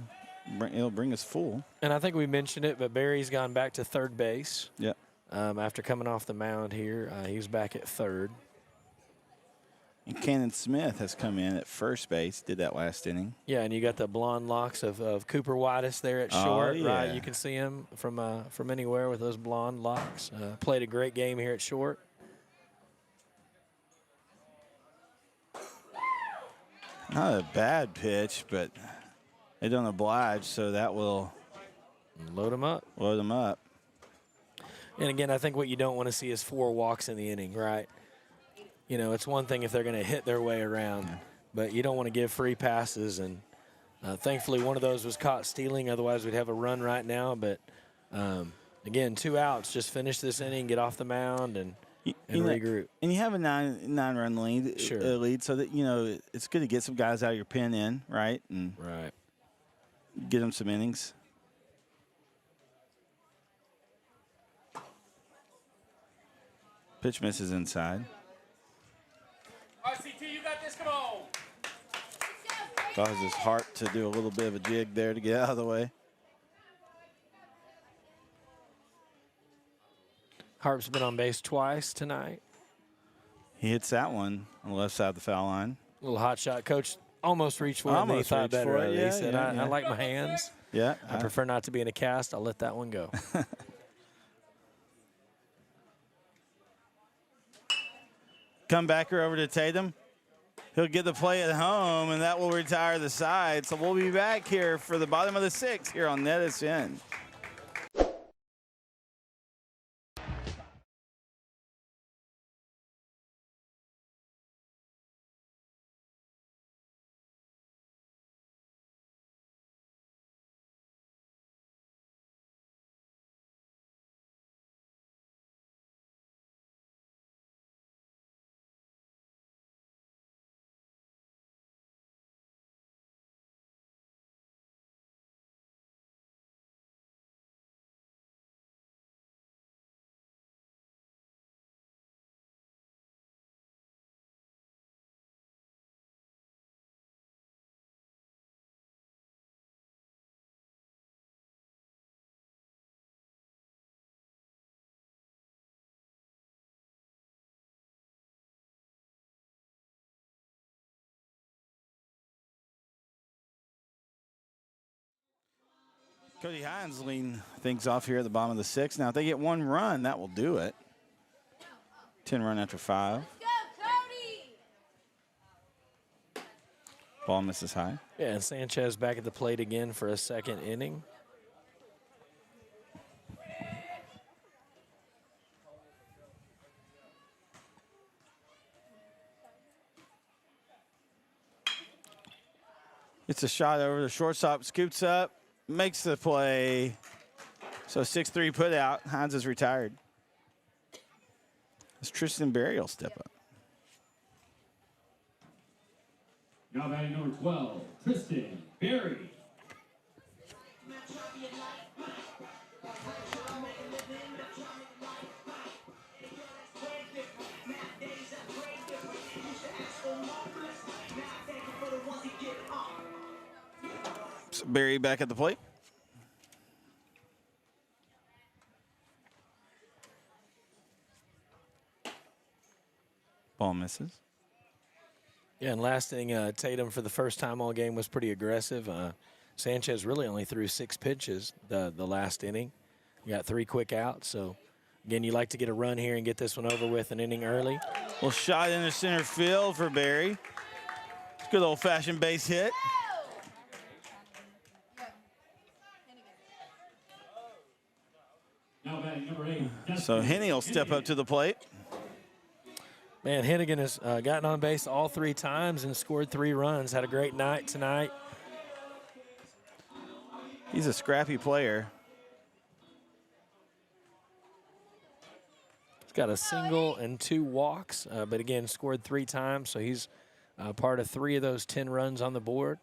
it'll bring us full. And I think we mentioned it, but Barry's gone back to third base. Yep. After coming off the mound here, he's back at third. And Cannon Smith has come in at first base, did that last inning. Yeah, and you got the blonde locks of Cooper Whitus there at short, right? You can see him from anywhere with those blonde locks. Played a great game here at short. Not a bad pitch, but they don't oblige, so that will load him up. Load them up. And again, I think what you don't want to see is 4 walks in the inning, right? You know, it's one thing if they're going to hit their way around, but you don't want to give free passes. And thankfully, one of those was caught stealing. Otherwise, we'd have a run right now. But again, 2 outs. Just finish this inning, get off the mound, and regroup. And you have a nine-run lead, lead, so that it's good to get some guys out of your pen in, right? And get them some innings. Pitch misses inside. All right, CT, you got this. Come on. Caused his heart to do a little bit of a jig there to get out of the way. Harp's been on base twice tonight. He hits that one on the left side of the foul line. Little hot shot. Coach almost reached for it, and he thought better of it. He said, I like my hands. Yeah. I prefer not to be in a cast. I'll let that one go. Comebacker over to Tatum. He'll get the play at home, and that will retire the side. So we'll be back here for the bottom of the 6th here on NetSN. Cody Hines leading things off here at the bottom of the 6th. Now, if they get one run, that will do it. 10 run after 5. Go, Cody! Ball misses high. Yeah, and Sanchez back at the plate again for a second inning. It's a shot over the shortstop, scoots up, makes the play. So 6-3 put out. Hines is retired. As Tristan Berry will step up. Now batting number 12, Tristan Berry. So Berry back at the plate. Ball misses. Yeah, and last inning, Tatum for the first time all game was pretty aggressive. Sanchez really only threw 6 pitches the last inning. You got 3 quick outs. So, again, you like to get a run here and get this one over with an inning early. Well, shot into center field for Berry. Good old-fashioned base hit. Now batting number 8. So Henney will step up to the plate. Man, Hennigan has gotten on base all 3 times and scored 3 runs. Had a great night tonight. He's a scrappy player. He's got a single and 2 walks, but again, scored 3 times, so he's part of 3 of those 10 runs on the board.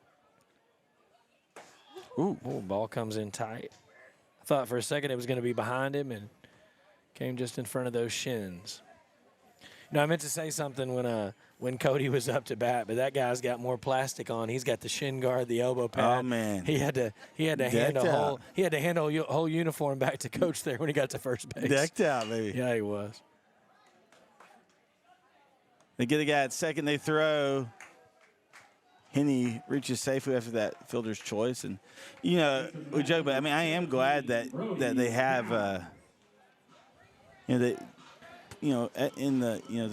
Ooh, ball comes in tight. I thought for a second it was going to be behind him and came just in front of those shins. No, I meant to say something when Cody was up to bat, but that guy's got more plastic on. He's got the shin guard, the elbow pad. Oh man, he had to hand a whole uniform back to coach there when he got to first base. Decked out, baby. Yeah, he was. They get a guy at second. They throw. Henney reaches safely after that fielder's choice, and you know we joke, but I mean I am glad that they have in the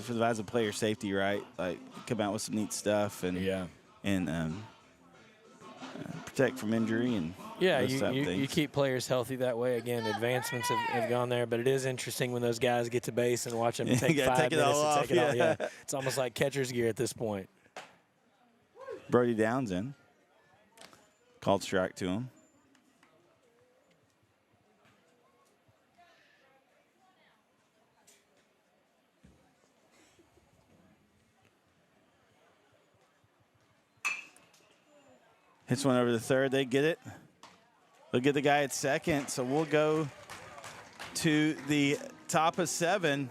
for the eyes of player safety, right? Like come out with some neat stuff and protect from injury and you keep players healthy that way. Again, advancements have gone there, but it is interesting when those guys get to base and watch them take 5 minutes to take it off. Yeah, it's almost like catcher's gear at this point. Brody Downs in. Called strike to him. Hits one over the third. They get it. They'll get the guy at second. So we'll go to the top of 7.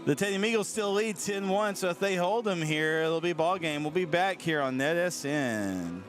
The Tatum Eagles still lead 10-1, so if they hold them here, it'll be a ball game. We'll be back here on NetSN.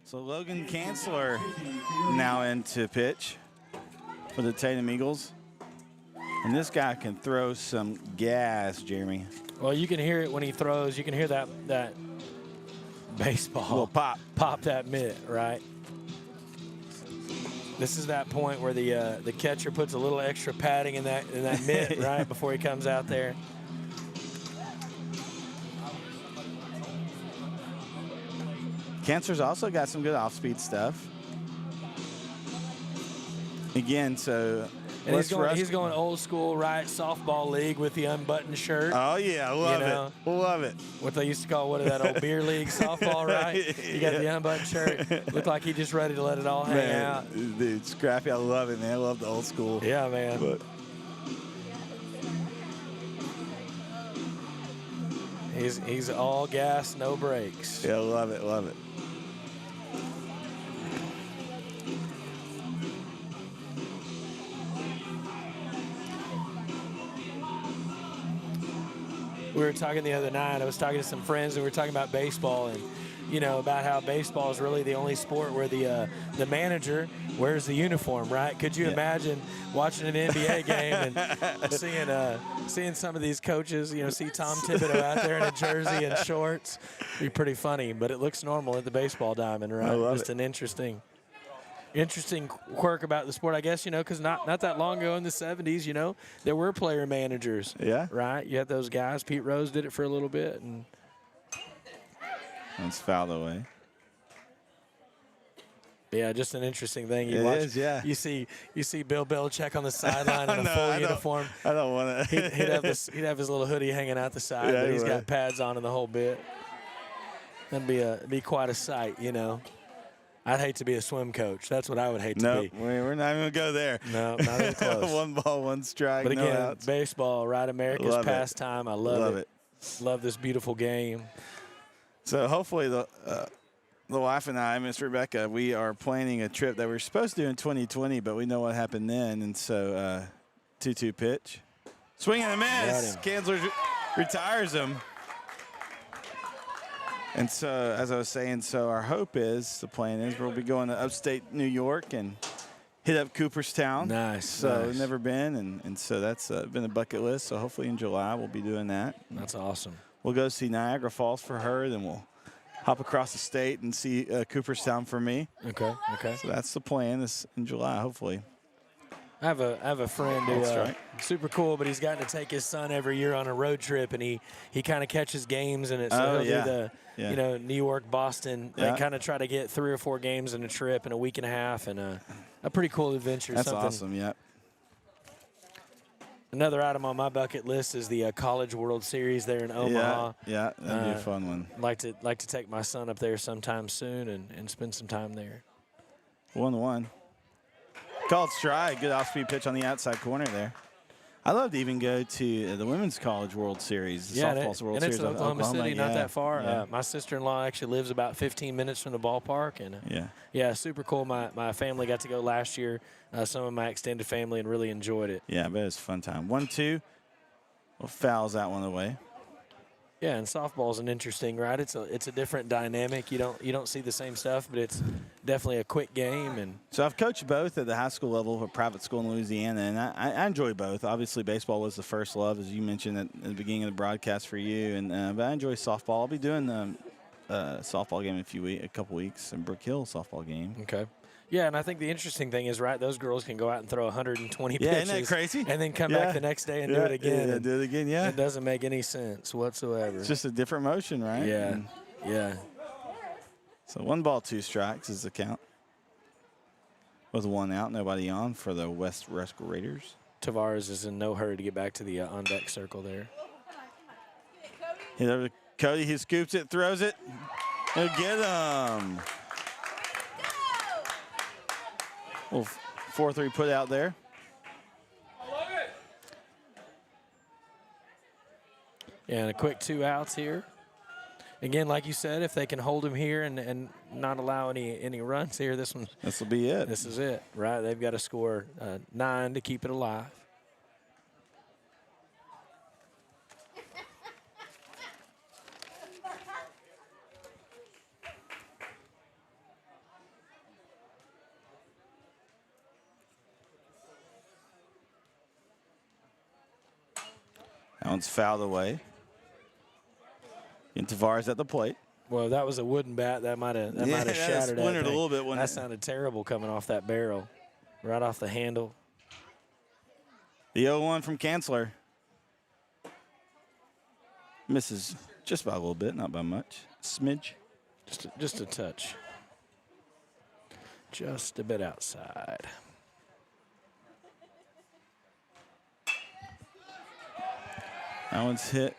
So Logan Kanzler now into pitch for the Tatum Eagles. And this guy can throw some gas, Jeremy. Well, you can hear it when he throws. You can hear that baseball. Little pop. Pop that mitt, right? This is that point where the catcher puts a little extra padding in that mitt, right, before he comes out there. Kanzler's also got some good off-speed stuff. Again, so And he's going old school, right? Softball league with the unbuttoned shirt. Oh yeah, love it. Love it. What they used to call that old beer league softball, right? You got the unbuttoned shirt. Looked like he just ready to let it all hang out. Dude, Scrappy, I love it, man. I love the old school. Yeah, man. But He's all gas, no brakes. yeah, love it, love it. We were talking the other night. I was talking to some friends, and we were talking about baseball, and about how baseball is really the only sport where the manager wears the uniform, right? Could you imagine watching an NBA game and seeing some of these coaches, see Tom Thibodeau out there in a jersey and shorts? It'd be pretty funny, but it looks normal at the baseball diamond, right? I love Just it. an interesting quirk about the sport, I guess, because not that long ago in the 70s, there were player managers. Yeah. Right? You had those guys. Pete Rose did it for a little bit. And it's fouled away. yeah, just an interesting thing. You It watch, is, yeah. You see Bill Belichick on the sideline in a No, full uniform. I don't want to. He'd have his little hoodie hanging out the side, Yeah, but he he's would. got pads on in the whole bit. That'd be quite a sight, I'd hate to be a swim coach. That's what I would hate to No, be. we're not even going to go there. No, not even close. One ball, one strike, But no again, outs. baseball, right? America's Love it. pastime. I love it. Love this beautiful game. So hopefully the wife and I, Miss Rebecca, we are planning a trip that we were supposed to do in 2020, but we know what happened then. And so 2-2 pitch. Swing and a miss. Kanzler retires him. And so, as I was saying, our hope is, the plan is, we'll be going to upstate New York and hit up Cooperstown. Nice. So, nice. never been, and so that's been a bucket list. So, hopefully in July we'll be doing that. That's awesome. We'll go see Niagara Falls for her, then we'll hop across the state and see Cooperstown for me. Okay. So, that's the plan this in July, hopefully. I have a friend who That's right. super cool, but he's gotten to take his son every year on a road trip, and he kind of catches games, and so he'll do the New York, Boston. Yeah. They kind of try to get 3 or 4 games in a trip in a week and a half, and a pretty cool adventure. That's something. awesome. Yeah. Another item on my bucket list is the College World Series there in Omaha. Yeah, that'd be a fun one. Like to take my son up there sometime soon and spend some time there. 1-1. Called strike. Good off-speed pitch on the outside corner there. I love to even go to the Women's College World Series, the softball World and Series. it's in Oklahoma City, not that far. Yeah. My sister-in-law actually lives about 15 minutes from the ballpark, and yeah, super cool. My family got to go last year. Some of my extended family, and really enjoyed it. Yeah, I bet it's a fun time. 1-2. Well, fouls that one away. Yeah, and softball's an interesting, right? It's a different dynamic. You don't see the same stuff, but it's definitely a quick game. And so I've coached both at the high school level, a private school in Louisiana, and I enjoy both. Obviously, baseball was the first love, as you mentioned at the beginning of the broadcast for you, and but I enjoy softball. I'll be doing a softball game in a couple weeks, in Brook Hill softball game. Okay. Yeah, and I think the interesting thing is, right, those girls can go out and throw 120 pitches. Isn't that crazy? And then come back the next day and do it again. Yeah, do it again, yeah. It doesn't make any sense whatsoever. It's just a different motion, right? Yeah, And yeah. so 1 ball, 2 strikes is the count. With 1 out, nobody on for the West Rusk Raiders. Tavares is in no hurry to get back to the on-deck circle there. Hit over to Cody. He scoops it, throws it. He'll get him. Little 4-3 put out there. Yeah, and a quick 2 outs here. Again, like you said, if they can hold him here and not allow any runs here, this will be it. This is it, right? They've got to score 9 to keep it alive. one's fouled away. And Tavares at the plate. Well, that was a wooden bat. That might have Yeah, that shattered that splintered a thing. little bit, That sounded terrible coming off that barrel, right off the handle. The 0-1 from Kanzler. Misses just by a little bit, not by much. Smidge. Just a touch. Just a bit outside. That one's hit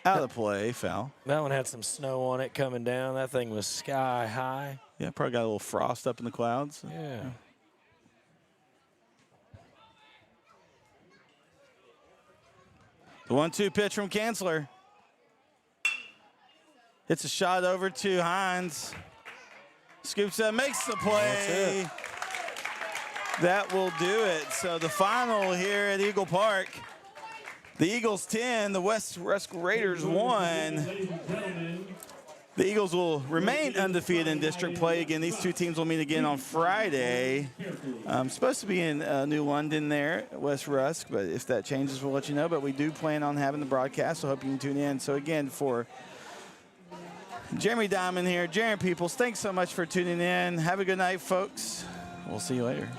out of play, foul. That one had some snow on it coming down. That thing was sky high. Yeah, probably got a little frost up in the clouds. Yeah. The 1-2 pitch from Kanzler. Hits a shot over to Hines. Scoops up, makes the play. That will do it. So the final here at Eagle Park. The Eagles 10, the West Rusk Raiders 1. The Eagles will remain undefeated in district play. Again, these two teams will meet again on Friday. Supposed to be in New London there, West Rusk, but if that changes, we'll let you know. But we do plan on having the broadcast, so hope you can tune in. So again, for Jeremy Diamond here, Jaron Peoples, thanks so much for tuning in. Have a good night, folks. We'll see you later.